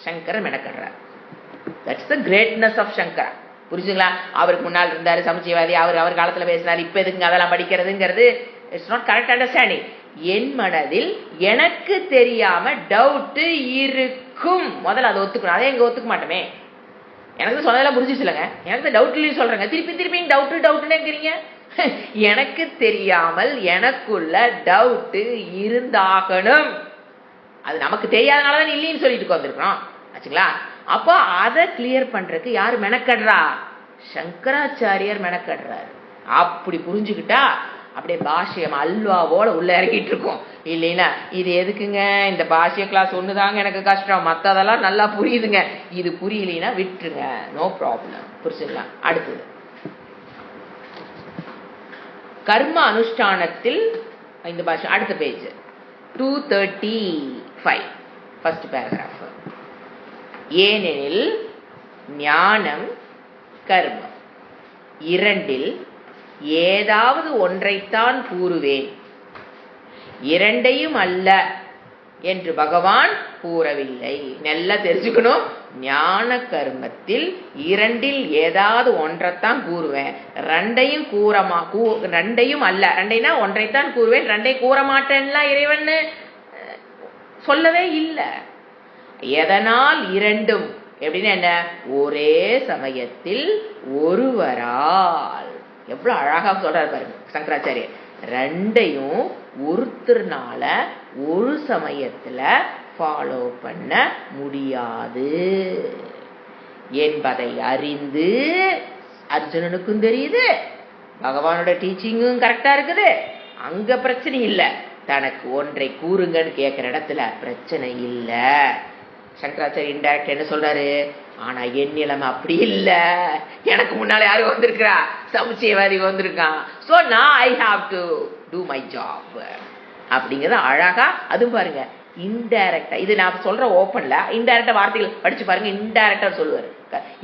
சங்கரன் மெனக்கடுறார். That's the greatness of Shankara. புரிஞ்சுங்களா? அவருக்கு முன்னால் இருந்தாரு சமுச்சயவாதி, அவர் காலத்துல பேசினார், இப்ப எதுங்க அதெல்லாம் படிக்கிறதுங்கிறது இட்ஸ் நாட் கரெக்ட் அண்டர்ஸ்டாண்டிங். என் மனதில் எனக்கு தெரியாம டவுட் இருக்கும், முதல்ல அதை ஒத்துக்கணும். அதே எங்க ஒத்துக்க மாட்டோமே. எனக்கு சொன்னதெல்லாம் புரிஞ்சிச்சுலங்க, எனக்கு டவுட் இல்லைன்னு சொல்றேங்க. திருப்பி டவுட்டுன்னு எனக்கு தெரியாமல் எனக்குள்ள டவுட் இருந்தாகணும். அது நமக்கு தெரியாதனாலதான் இல்லைன்னு சொல்லிட்டு வந்திருக்கிறோம் ஆச்சுங்களா. அப்போ அதை கிளியர் பண்றதுக்கு யாரு மெனக்கடுறா? சங்கராச்சாரியார் மெனக்கடுறாரு. அப்படி புரிஞ்சுக்கிட்டா அப்படியே பாஷ்யம் அல்வாவோட உள்ள இறக்கிட்டு இருக்கோம். இல்லைன்னா இது எதுக்குங்க இந்த பாஷ்ய கிளாஸ் ஒண்ணுதாங்க எனக்கு கஷ்டம், மத்ததெல்லாம் நல்லா புரியுதுங்க, இது புரியலைன்னா விட்டுருங்க, நோ ப்ராப்ளம். புரிச்சுங்களா? அடுத்தது கர்ம அனுஷ்டானத்தில் இந்த பாஷ்யம். அடுத்த பேஜ் 235 ஃபர்ஸ்ட் பேராகிராஃப். ஏனெனில் ஞானம் கர்மம் இரண்டில் ஏதாவது ஒன்றைத்தான் கூறுவேன், இரண்டையும் அல்ல என்று பகவான் கூறவில்லை. நல்லா தெரிஞ்சுக்கணும், ஞான கர்மத்தில் இரண்டில் ஏதாவது ஒன்றைத்தான் கூறுவேன், ரெண்டையும் அல்ல. ரெண்டைனா ஒன்றைத்தான் கூறுவேன், ரெண்டை கூற மாட்டேன்லாம் இறைவன் சொல்லவே இல்லை. எதனால் இரண்டும் எப்படின்னா என்ன? ஒரே சமயத்தில் ஒருவரால். எவ்வளவு அழகா சொல்றாரு பாருங்க சங்கராச்சாரியர். ரெண்டையும் ஒருத்தர்னால ஒரு சமயத்துல ஃபாலோ பண்ண முடியாது என்பதை அறிந்து, அர்ஜுனனுக்கும் தெரியுது, பகவானோட டீச்சிங்கும் கரெக்டா இருக்குது, அங்க பிரச்சனை இல்லை. தனக்கு ஒன்றை கூறுங்கன்னு கேட்கிற இடத்துல பிரச்சனை இல்லை. சங்கராச்சாரிய இன்டைரக்ட் என்ன சொல்றாரு? ஆனா என் நிலைமை அப்படி இல்ல, எனக்கு முன்னால யாரு வந்திருக்கிறா? சமுச்சயவாதி வந்திருக்கான். சோ நான் I have to do my job அப்படிங்கறத அழகா. அதுவும் பாருங்க இன்டைரக்டா, இது நான் சொல்ற ஓப்பன்ல, இன்டைரக்டா வார்த்தைகள் படிச்சு பாருங்க. இன்டைரக்டா சொல்லுவாரு,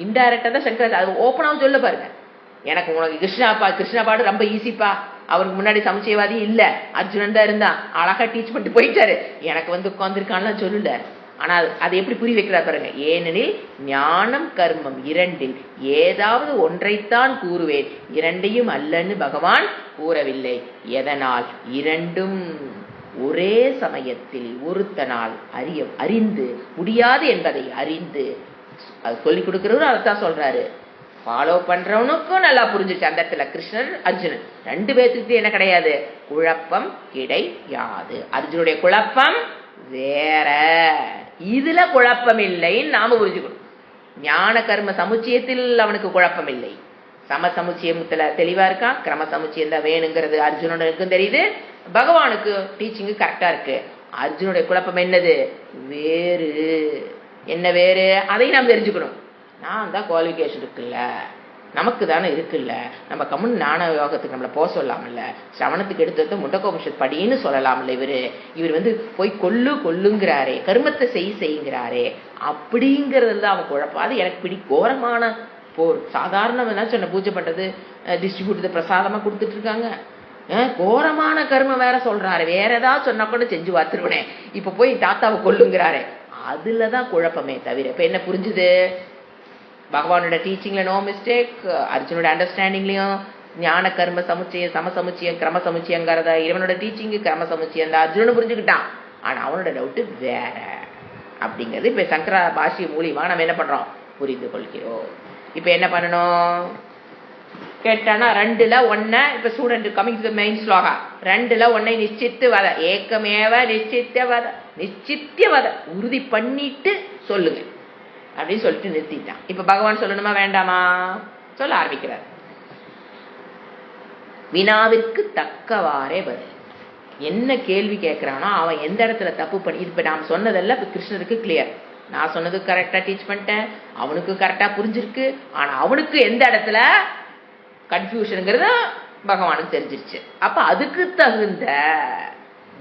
இன்டைரக்டா தான் சங்கராச்சாரிய அது ஓப்பனாவும் சொல்ல பாருங்க. எனக்கு உனக்கு கிருஷ்ணா பாடு ரொம்ப ஈஸிப்பா, அவருக்கு முன்னாடி சமுச்சயவாதி இல்ல, அர்ஜுனன் தான் இருந்தான், அழகா டீச் பண்ணிட்டு போயிட்டாரு, எனக்கு வந்து உட்கார்ந்துருக்கான்லாம் சொல்லல. ஆனால் அது எப்படி புரிய வைக்கிறார் பாருங்க. ஏனெனில் ஞானம் கர்மம் இரண்டில் ஏதாவது ஒன்றைத்தான் கூறுவேன், இரண்டையும் அல்லன்னு பகவான் கூறவில்லை. எதனால்? இரண்டும் ஒரே சமயத்தில் ஒருத்தனால் அறிந்து முடியாது என்பதை அறிந்து அது சொல்லிக் கொடுக்கிறவரும் அதைத்தான் சொல்றாரு. ஃபாலோ பண்றவனுக்கும் நல்லா புரிஞ்சுச்சு அந்த இடத்துல. கிருஷ்ணர் அர்ஜுனன் ரெண்டு பேர்த்துக்கு என்ன கிடையாது? குழப்பம் கிடையாது. அர்ஜுனுடைய குழப்பம் வேற. இதுல குழப்பம் இல்லைன்னு நாம புரிஞ்சுக்கணும். ஞான கர்ம சமுச்சயத்தில் அவனுக்கு குழப்பம் இல்லை. சமசமுச்சயத்துல தெளிவா இருக்கான். கிரம சமுச்சயம் தான் வேணுங்கிறது அர்ஜுனனுக்கும் தெரியுது. பகவானுக்கு டீச்சிங்கு கரெக்டா இருக்கு. அர்ஜுனுடைய குழப்பம் என்னது? வேறு. என்ன வேறு? அதையும் நாம் தெரிஞ்சுக்கணும். நான் தான் குவாலிஃபிகேஷன் இருக்குல்ல, நமக்கு தானே இருக்குல்ல, நம்ம கம்முன்னு ஞான யோகத்துக்கு நம்மளை போக சொல்லாமல்ல, சிரவணத்துக்கு எடுத்து முண்டகோபனிஷத் படின்னு சொல்லலாம்ல. இவர் போய் கொல்லுங்கிறாரே, கர்மத்தை செய்யுங்கிறாரே, அப்படிங்கிறது தான் அவன் குழப்பம். அது எனக்கு கோரமான போர். சாதாரண சொன்ன பூஜை பண்றது, டிஸ்ட்ரிபியூட் பிரசாதமா கொடுத்துட்டு இருக்காங்க. கோரமான கர்மம் வேற சொல்றாரு. வேற ஏதாவது சொன்னா கூட செஞ்சு பார்த்துருவனே, இப்ப போய் தாத்தாவை கொல்லுங்கிறாரே. அதுலதான் குழப்பமே தவிர இப்ப என்ன புரிஞ்சுது? பகவானோட டீச்சிங்ல நோ மிஸ்டேக், அர்ஜுனோட அண்டர்ஸ்டாண்டிங்லயும் ஞான கர்ம சமுச்சயம் சமசமுச்சயம் கிரம சமுச்சயங்கிறத இறைவனோட டீச்சிங்கு கிரம சமுச்சயம் தான் அர்ஜுனன் புரிஞ்சுக்கிட்டான். ஆனா அவனோட டவுட்டு வேற அப்படிங்கிறது இப்ப சங்கரா பாஷ்ய மூலியமா நம்ம என்ன பண்றோம்? புரிந்து கொள்கிறோம். இப்ப என்ன பண்ணணும் கேட்டானா, 2ல் 1 இப்ப student coming to main shloka, 2ல் 1 நிச்சித்து வத ஏக்கமேவ நிச்சித்திய வத உறுதி பண்ணிட்டு சொல்லுங்க அப்படின்னு சொல்லிட்டு நிறுத்திட்டான். இப்ப பகவான் சொல்லணுமா வேண்டாமா? சொல்ல ஆரம்பிக்கிறார். வினாவிற்கு தக்கவாறே பதில். என்ன கேள்வி கேட்கிறானோ அவன் எந்த இடத்துல தப்பு பண்ணி, இப்ப நாம் சொன்னதெல்லாம் இப்ப கிருஷ்ணருக்கு கிளியர். நான் சொன்னது கரெக்டா டீச் பண்ணிட்டேன், அவனுக்கு கரெக்டா புரிஞ்சிருக்கு. ஆனா அவனுக்கு எந்த இடத்துல கன்ஃபியூஷனுங்கிறது பகவானுக்கு தெரிஞ்சிருச்சு. அப்ப அதுக்கு தகுந்த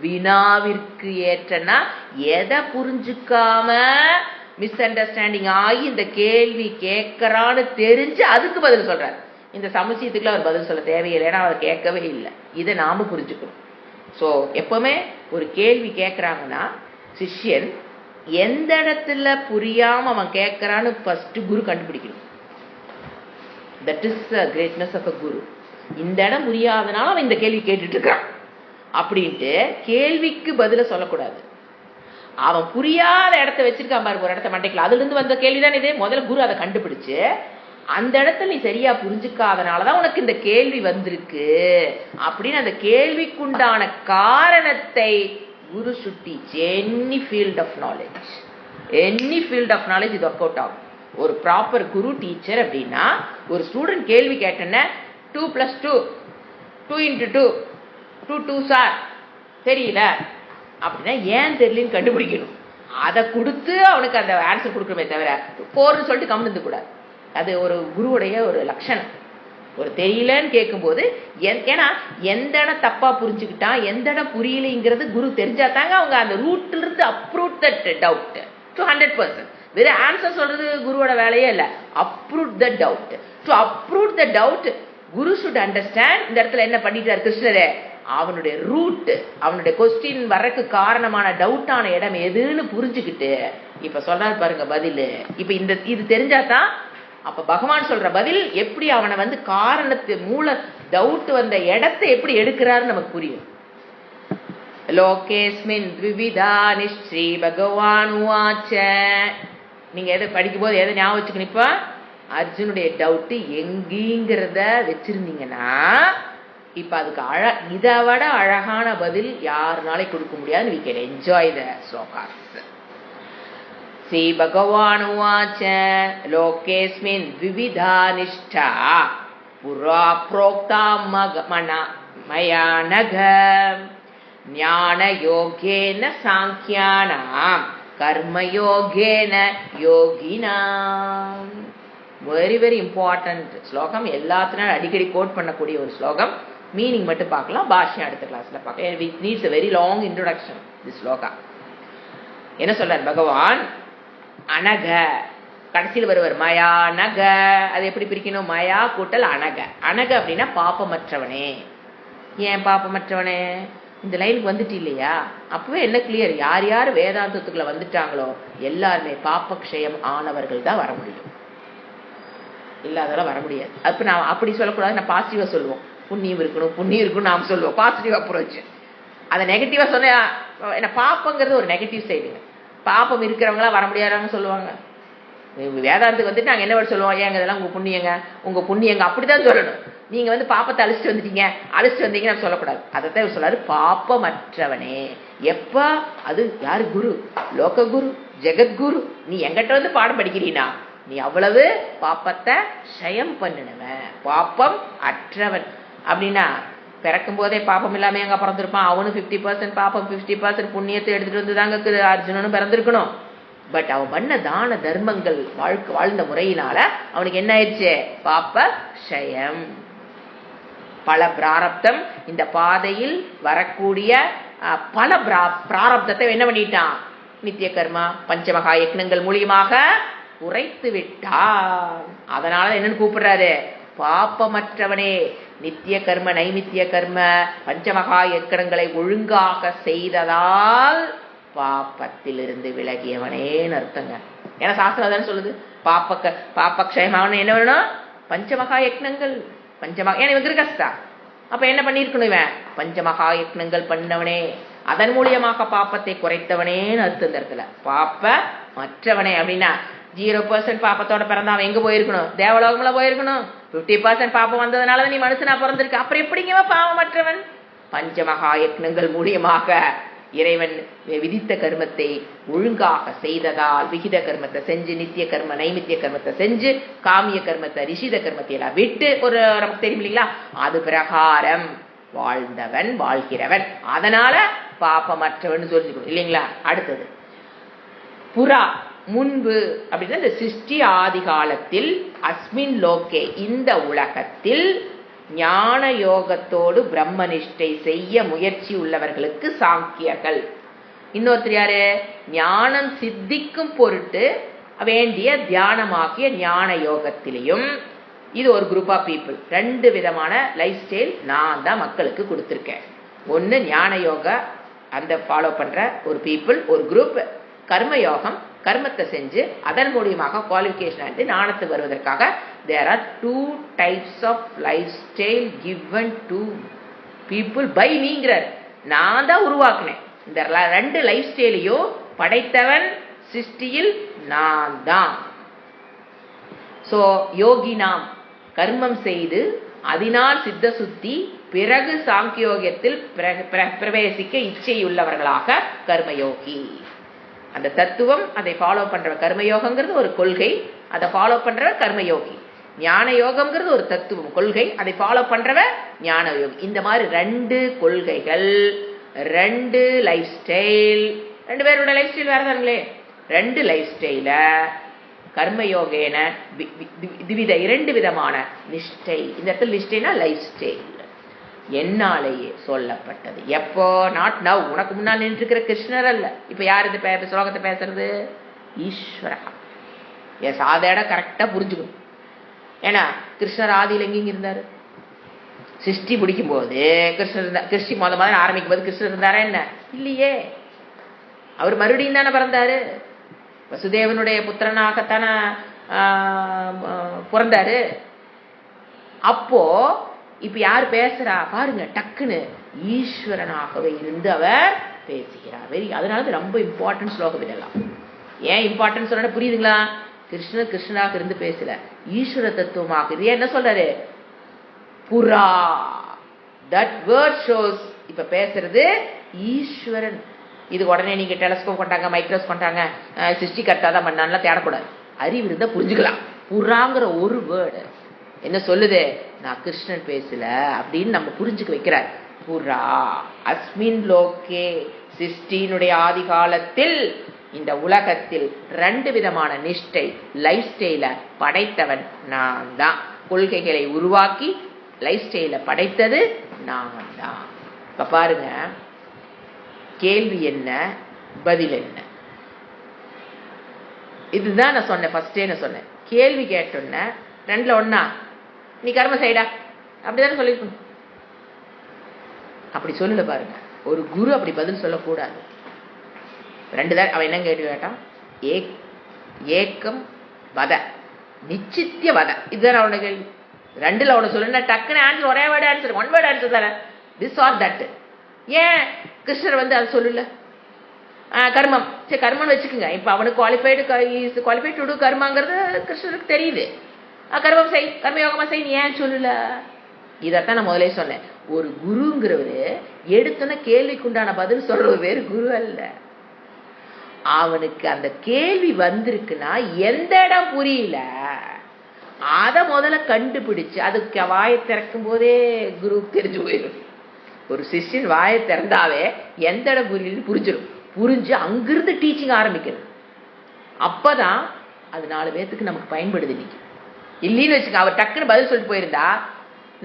வினாவிற்கு ஏற்றனா எதை புரிஞ்சுக்காம மிஸ் அண்டர்ஸ்டாண்டிங் ஆகி இந்த கேள்வி கேட்கறான்னு தெரிஞ்சு அதுக்கு பதில் சொல்றாரு. இந்த சமுச்சயத்துக்குள்ள அவர் பதில் சொல்ல தேவையில்லை, ஏன்னா அவர் கேட்கவே இல்லை. இதை நாம புரிஞ்சுக்கணும். ஸோ எப்பவுமே ஒரு கேள்வி கேட்கறாங்கன்னா சிஷ்யன் எந்த இடத்துல புரியாம அவன் கேட்கறான்னு ஃபர்ஸ்ட் குரு கண்டுபிடிக்கணும். That is greatness of a guru. இந்த இடம் புரியாதனால அவன் இந்த கேள்வி கேட்டுட்டு இருக்கான் அப்படின்ட்டு கேள்விக்கு பதில சொல்லக்கூடாது. அவன் புரியாத இடத்த வச்சிருக்கான் பாரு, ஒரு இடத்த மண்டைக்கல, அதுல இருந்து வந்த கேள்விதான் இது. முதல்ல குரு அதை கண்டுபிடிச்சு அந்த இடத்துல நீ சரியா புரிஞ்சுக்காதனாலதான் உனக்கு இந்த கேள்வி வந்திருக்கு அப்படின்னு அந்த கேள்விக்குண்டான காரணத்தை குரு சுட்டி. எனி ஃபீல்ட் ஆஃப் நாலேஜ் இது ஒர்க் அவுட் ஆகும். ஒரு ப்ராப்பர் குரு டீச்சர் அப்படின்னா ஒரு ஸ்டூடெண்ட் கேள்வி கேட்டேன்னா 2 + 2 2 × 2 2 2s தெரியல அப்படின்னா ஏன் தெரியலன்னு கண்டுபிடிக்கணும். அதை கொடுத்து அவனுக்கு அந்த ஆன்சர் கொடுக்கணுமே தவிர 4ன்னு சொல்லிட்டு கம்மிருந்து கூடாது. அது ஒரு குருவுடைய ஒரு லட்சணம். ஒரு தெரியலன்னு கேட்கும்போது ஏன்னா எந்த இடம் தப்பா புரிஞ்சுக்கிட்டான் எந்த இடம் புரியலைங்கிறது குரு தெரிஞ்சா தாங்க அவங்க அந்த ரூட்ல இருந்து அப்ரூவ் தட் டவுட் டு 100%. வேற ஆன்சர் சொல்றது குருவோட வேலையே இல்லை. Approve the doubt. To approve the doubt Guru should understand. இந்த இடத்துல என்ன பண்ணிட்டார் கிருஷ்ணரே, அவனுடைய ரூட், அவனுடைய கொஸ்டின் வர்றதுக்கு காரணமான டவுட்டான இடம் எதுன்னு புரிஞ்சுக்கிட்டு இப்ப சொல்றாரு பாருங்க பதில். இப்ப இது தெரிஞ்சாதான் அப்ப பகவான் சொல்ற பதில் எப்படி அவனை காரணத்து மூல டவுட் வந்த இடத்தை எப்படி எடுக்கிறாரு நமக்கு புரியும். லோகேஸ்மின் த்விவிதா நிஸ்ரீ பகவான் உவாச்ச. நீங்க எதை படிக்கும் போது எதை ஞாபகம் வச்சுக்கணும், இப்ப அர்ஜுனுடைய டவுட் எங்கிங்கிறத வச்சிருந்தீங்கன்னா இப்ப அதுக்கு இதை விட அழகான பதில் யாருனாலே கொடுக்க முடியாது. we can enjoy the slokas. Sri பகவான் உவாச்ச லோகேஸ்மின் த்விவிதா நிஷ்டா புரா ப்ரோக்தா மயா நக ஞான யோகேன சாங்கியானாம் கர்மயோகேன யோகினாம். வெரி வெரி இம்பார்ட்டன்ட் ஸ்லோகம். எல்லாத்தினாலும் அடிக்கடி கோட் பண்ணக்கூடிய ஒரு ஸ்லோகம். மீனிங் மட்டும் பார்க்கலாம், பாஷ்யம் அடுத்த கிளாஸ்ல பார்க்கலாம். It needs a very long introduction this shloka. என்ன சொல்றார் பகவான்? அனக கடைசியில் வருவார் மயா நக. அது எப்படி பிரிக்கணும்? மயா கூட்டல் அனக. அனக அப்படின்னா பாப்பமற்றவனே. ஏன் பாப்பமற்றவனே? இந்த லைனுக்கு வந்துட்டு இல்லையா? அப்பவே என்ன கிளியர், யார் யார் வேதாந்தத்துக்குள்ள வந்துட்டாங்களோ எல்லாருமே பாப்பக்ஷயம் ஆனவர்கள் தான் வர முடியும், இல்லாதவெல்லாம் வர முடியாது. அப்ப நான் அப்படி சொல்லக்கூடாது, நான் பாசிட்டிவா சொல்லுவோம். புண்ணியம் இருக்கணும் நாம் சொல்லுவோம், பாசிட்டிவ் அப்ரோச். அதை நெகட்டிவா சொன்ன என்ன, பாப்பங்கிறது ஒரு நெகட்டிவ் சைடுங்க. பாப்பம் இருக்கிறவங்களாம் வர முடியாதான்னு சொல்லுவாங்க. வேதாந்தத்துக்கு வந்துட்டு நாங்கள் என்ன சொல்லுவோம், ஏங்க இதெல்லாம் உங்க புண்ணியங்க அப்படிதான் சொல்லணும். நீங்க பாப்பத்தை அழிச்சிட்டு வந்தீங்கன்னு சொல்லக்கூடாது. அதைத்தான் சொல்லக்கூடாது. பாப்பமற்றவனே, எப்ப அது யாரு குரு? லோக குரு, ஜெகத்குரு. நீ எங்கிட்ட வந்து பாடம் படிக்கிறீனா, நீ அவ்வளவு பாப்பத்தை க்ஷயம் பண்ணினவன், பாப்பம் அற்றவன். அப்படின்னா பிறக்கும் போதே பாப்பம் இல்லாம எங்க பிறந்திருப்பான்? அவனும் 50% பாப்பம் 50% புண்ணியத்தை எடுத்துட்டு வந்து தாங்க அர்ஜுனனும் பிறந்திருக்கணும். பட் அவன் பண்ண தான தர்மங்கள் வாழ்ந்த முறையினால அவனுக்கு என்ன ஆயிடுச்சு? பாப்ப க்ஷயம். பல பிராரப்தம், இந்த பாதையில் வரக்கூடிய பல பிராரப்தத்தை என்ன பண்ணிட்டான்? நித்திய கர்மா பஞ்சமகா யக்னங்கள் மூலியமாக குறைத்து விட்டான். அதனால என்னன்னு கூப்பிடுறாரு? பாப்பமற்றவனே. நித்திய கர்ம, நைமித்திய கர்ம, பஞ்சமகா யக்னங்களை ஒழுங்காக செய்ததால் பாப்பத்திலிருந்து விலகியவனேன்னு அர்த்தங்க. ஏன்னா சாஸ்திரம் தானே சொல்லுது, பாப்பக்ஷயமாவன என்ன வேணும்? பஞ்சமகா யக்னங்கள். ஏன்னா இவன் கிருகஸ்தா, அப்ப என்ன பண்ணிருக்கணும்? இவன் பஞ்சமகா யக்னங்கள் பண்ணவனே, அதன் மூலியமாக பாப்பத்தை குறைத்தவனேன்னு அர்த்தம். இந்த இடத்துல பாப்ப மற்றவனே அப்படின்னா 0% பாப்பத்தோட பிறந்த அவன் எங்க போயிருக்கணும்? தேவலோகம்ல போயிருக்கணும். 50% பாப்பம் வந்ததுனால நீ மனுஷனா பிறந்திருக்க. அப்புறம் எப்படிங்க பாவமற்றவன்? பஞ்சமகா யக்னங்கள் மூலியமாக இறைவன் விதித்த கர்மத்தை ஒழுங்காக செய்ததால், விகித கர்மத்தை செஞ்சு, நித்திய கர்ம நைமித்திய கர்மத்தை செஞ்சு, காமிய கர்மத்தை ரிஷித கர்மத்தை எல்லாம் விட்டு, ஒரு நமக்கு தெரியும் இல்லைங்களா, அது பிரகாரம் வாழ்ந்தவன், வாழ்கிறவன். அதனால பாப்பமற்றவன் சொல்லிக்கணும் இல்லைங்களா. அடுத்தது புறா, முன்பு அப்படின்னா இந்த சிருஷ்டி ஆதி காலத்தில், அஸ்மின் லோகே இந்த உலகத்தில், ஞான யோகத்தோடு பிரம்மனிஷ்டை செய்ய முயற்சி உள்ளவர்களுக்கு சாங்கியர்கள். இன்னொருத்தர் யாரு? ஞானம் சித்திக்கும் பொருட்டு வேண்டிய தியானமாகிய ஞான யோகத்திலையும். இது ஒரு குரூப் ஆஃப் பீப்புள். 2 விதமான லைஃப் ஸ்டைல் நான் தான் மக்களுக்கு கொடுத்துருக்கேன். ஒன்று ஞான யோகா, அந்த ஃபாலோ பண்ற ஒரு பீப்புள், ஒரு குரூப். கர்மயோகம், கர்மத்தை செஞ்சு அதன் மூலியமாக குவாலிஃபிகேஷன் ஆகிட்டு ஞானத்துக்கு வருவதற்காக there are 2 types of lifestyle given to people by meங்கிறார். நான் தான் உருவாக்குனேன். இந்த 2 லைஃப் ஸ்டைலையும் படைத்தவன் சிருஷ்டியில் நான் தான். சோ யோகி நாம் கர்மம் செய்து அதனால் சித்த சுத்தி, பிறகு சாங்கியோகத்தில் பிரவேசிக்க இச்சையுள்ளவர்களாக கர்மயோகி. அந்த தத்துவம், அதை ஃபாலோ பண்ற கர்மயோகங்கிறது ஒரு கொள்கை, அதை ஃபாலோ பண்ற கர்மயோகி. ஞான யோகம்ங்கிறது ஒரு தத்துவம், கொள்கை, அதை ஃபாலோ பண்றவ ஞான யோகி. இந்த மாதிரி 2 கொள்கைகள், 2 லைஃப் ஸ்டைல். 2 பேரோட லைஃப் ஸ்டைல் வேற தானுங்களே. 2 லைஃப் ஸ்டைல கர்மயோகேன திவித 2 விதமான நிஷ்டை. இந்த இடத்துல நிஷ்டைனா லைஃப் ஸ்டைல் என்னாலேயே சொல்லப்பட்டது. எப்போ? Not now. உனக்கு முன்னால் நின்று இருக்கிற கிருஷ்ணர் அல்ல. இப்ப யார் இந்த ஸ்லோகத்தை பேசுறது? ஈஸ்வரா. எஸ், அதை கரெக்டா புரிஞ்சுக்கணும். ஏன்னா கிருஷ்ணர் ஆதியில் எங்கேயும் இருந்தாரு? சிருஷ்டி பிடிக்கும் போது கிருஷ்ணர் இருந்தா. கிருஷ்டி முதல்ல ஆரம்பிக்கும் போது கிருஷ்ணர் இருந்தாரா என்ன? இல்லையே. அவர் மறுபடியும் தானே பிறந்தாரு. வசுதேவனுடைய புத்திரனாகத்தானே பிறந்தாரு. அப்போ இப்ப யார் பேசுறா பாருங்க, டக்குன்னு ஈஸ்வரனாகவே இருந்து அவர் பேசுகிறார். அதனால ரொம்ப இம்பார்ட்டன்ட் ஸ்லோகம் இதெல்லாம். ஏன் இம்பார்ட்டன்ஸ் சொன்ன புரியுதுங்களா? கிருஷ்ணர் கிருஷ்ணனாக இருந்து பேசல, ஈஸ்வர தத்துவமாக. இது என்ன சொல்றாரு? புறா. That word shows. இப்ப பேசுறது ஈஸ்வரன். இது உடனே நீங்க டெலஸ்கோப் கொண்டாங்க, மைக்ரோஸ்கோப் கொண்டாங்க, சிருஷ்டிகர்த்தா தான் பண்ணான்லாம் தேடக்கூடாது. அறிவு இருந்தா புரிஞ்சுக்கலாம். புறாங்கிற ஒரு வேர்டு என்ன சொல்லுது? நான் கிருஷ்ணன் பேசல அப்படின்னு நம்ம புரிஞ்சுக்க வைக்கிறார். புறா அஸ்மின் லோகே, சிருஷ்டியினுடைய ஆதி காலத்தில் இந்த உலகத்தில் 2 விதமான நிஷ்டை லைஃப் ஸ்டைல படைத்தவன் நான் தான். கொள்கைகளை உருவாக்கி லைஃப் ஸ்டைல படைத்தது நான் தான். இப்ப பாருங்க, கேள்வி என்ன, பதில் என்ன? இதுதான் நான் சொன்னேன். ஃபர்ஸ்டே நான் சொன்னேன், கேள்வி கேட்டோன்ன 2ல ஒன்னா நீ கர்ம செய்டா அப்படிதானே சொல்லிருக்கணும். அப்படி சொல்லல பாருங்க. ஒரு குரு அப்படி பதில் சொல்லக்கூடாது. 2 தான். அவன் என்ன கேள்வி கேட்டான்? ஏக்கம் வத, நிச்சித்திய வத. இதுதான் அவனோட கேள்வி. 2ல அவனை சொல்லுன்னா டக்குன்னு ஆன்சர், ஒரே வேர்டு ஆன்சர், 1 வேர்டு ஆன்சர் தானே. This are that. ஏன் கிருஷ்ணர் அதை சொல்லல? கர்மம் சரி, கர்மம்னு வச்சுக்கோங்க. இப்ப அவனுக்கு குவாலிஃபைடு டு டூ கர்மாங்கிறது கிருஷ்ணருக்கு தெரியுது. கர்மம் செய், கர்மயோகமா செய், ஏன் சொல்லல? இதைத்தான் நான் முதலே சொன்னேன். ஒரு குருங்கிறவரு எடுத்தோன்னா கேள்விக்குண்டான பதில் சொல்றது வேறு குரு அல்ல. அவனுக்கு அந்த கேள்வி வந்திருக்குன்னா எந்த இடம் புரியல அத முதல்ல கண்டுபிடிச்சு அதுக்கு வாயை திறக்கும் போதே குரு தெரிஞ்சு போயிடும். ஒரு சிஷ்யன் வாயை திறந்தாவே எந்த இடம் புரியலன்னு புரிஞ்சிடும். புரிஞ்சு அங்கிருந்து டீச்சிங் ஆரம்பிக்கணும். அப்பதான் அது 4 பேர்த்துக்கு நமக்கு பயன்படுது. இன்னைக்கு இல்லைன்னு வச்சுக்க, அவர் டக்குன்னு பதில் சொல்லிட்டு போயிருந்தா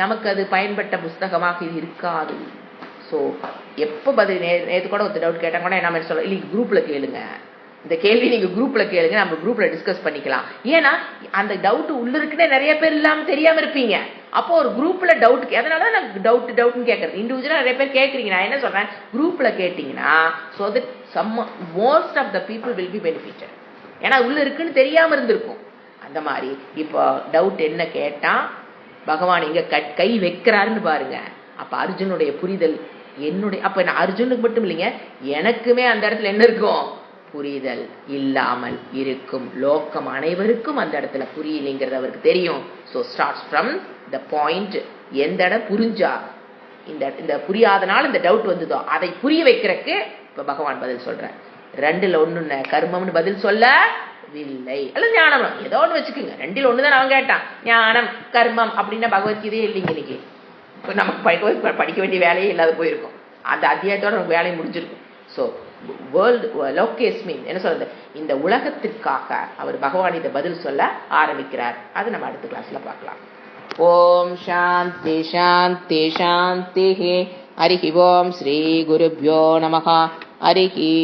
நமக்கு அது பயன்பட்ட புஸ்தகமாக இது இருக்காது. ஸோ எப்போ பதில் நேற்று கூட ஒரு டவுட் கேட்டால் கூட என்ன சொல்ல, இல்லை குரூப்பில் கேளுங்க, இந்த கேள்வி நீங்கள் குரூப்பில் கேளுங்க, நம்ம குரூப்பில் டிஸ்கஸ் பண்ணிக்கலாம். ஏன்னா அந்த டவுட் உள்ள இருக்குன்னே நிறைய பேர் இல்லாமல் தெரியாமல் இருப்பீங்க. அப்போ ஒரு குரூப்பில் டவுட், அதனால தான் நான் டவுட்னு கேட்குறது. இண்டிவிஜுவலாக நிறைய பேர் கேட்குறீங்க. நான் என்ன சொல்கிறேன், குரூப்பில் கேட்டிங்கன்னா so that most of the people will be benefited. ஏன்னா உள்ள இருக்குன்னு தெரியாமல் இருந்திருக்கும். அந்த மாதிரி இப்போ டவுட் என்ன கேட்டால் பகவான் இங்கே கை வைக்கிறாருன்னு பாருங்க. அப்போ அர்ஜுனுடைய புரிதல் என்னுடைய, அப்போ நான் அர்ஜுனுக்கு மட்டும் இல்லைங்க, எனக்குமே அந்த இடத்துல என்ன இருக்கும், புரிதல் இல்லாமல் இருக்கும். லோக்கம் அனைவருக்கும் அந்த இடத்துல புரியலைங்கிறது அவருக்கு தெரியும். So starts from the point, எந்த இடம் புரிஞ்சா இந்த புரியாதனால இந்த டவுட் வந்ததோ அதை புரிய வைக்கிறதுக்கு இப்போ பகவான் பதில் சொல்றார். 2ல் 1 கர்மம்னு பதில் சொல்லவில்லை, அல்ல ஞானம், ஏதோ ஒன்று வச்சுக்கோங்க. 2ல் 1 தான் அவன் கேட்டான். ஞானம் கர்மம் அப்படின்னா பகவத்கீதையே இல்லைங்க. இன்னைக்கு இப்போ நமக்கு படிக்க வேண்டிய வேலையே இல்லாத போயிருக்கும். அந்த அத்தியாயத்தோட நமக்கு வேலையை முடிஞ்சிருக்கும். ஸோ வேர்ல்டு லோகேஸ்மின் என்ன சொல்றது, இந்த உலகத்திற்காக அவர் பகவான் இதை பதில் சொல்ல ஆரம்பிக்கிறார். அது நம்ம அடுத்த கிளாஸ்ல பார்க்கலாம். ஓம் சாந்தி சாந்தி சாந்தி. ஹரிஹி ஓம் ஸ்ரீ குருப்யோ நமஹ. ஹரிஹி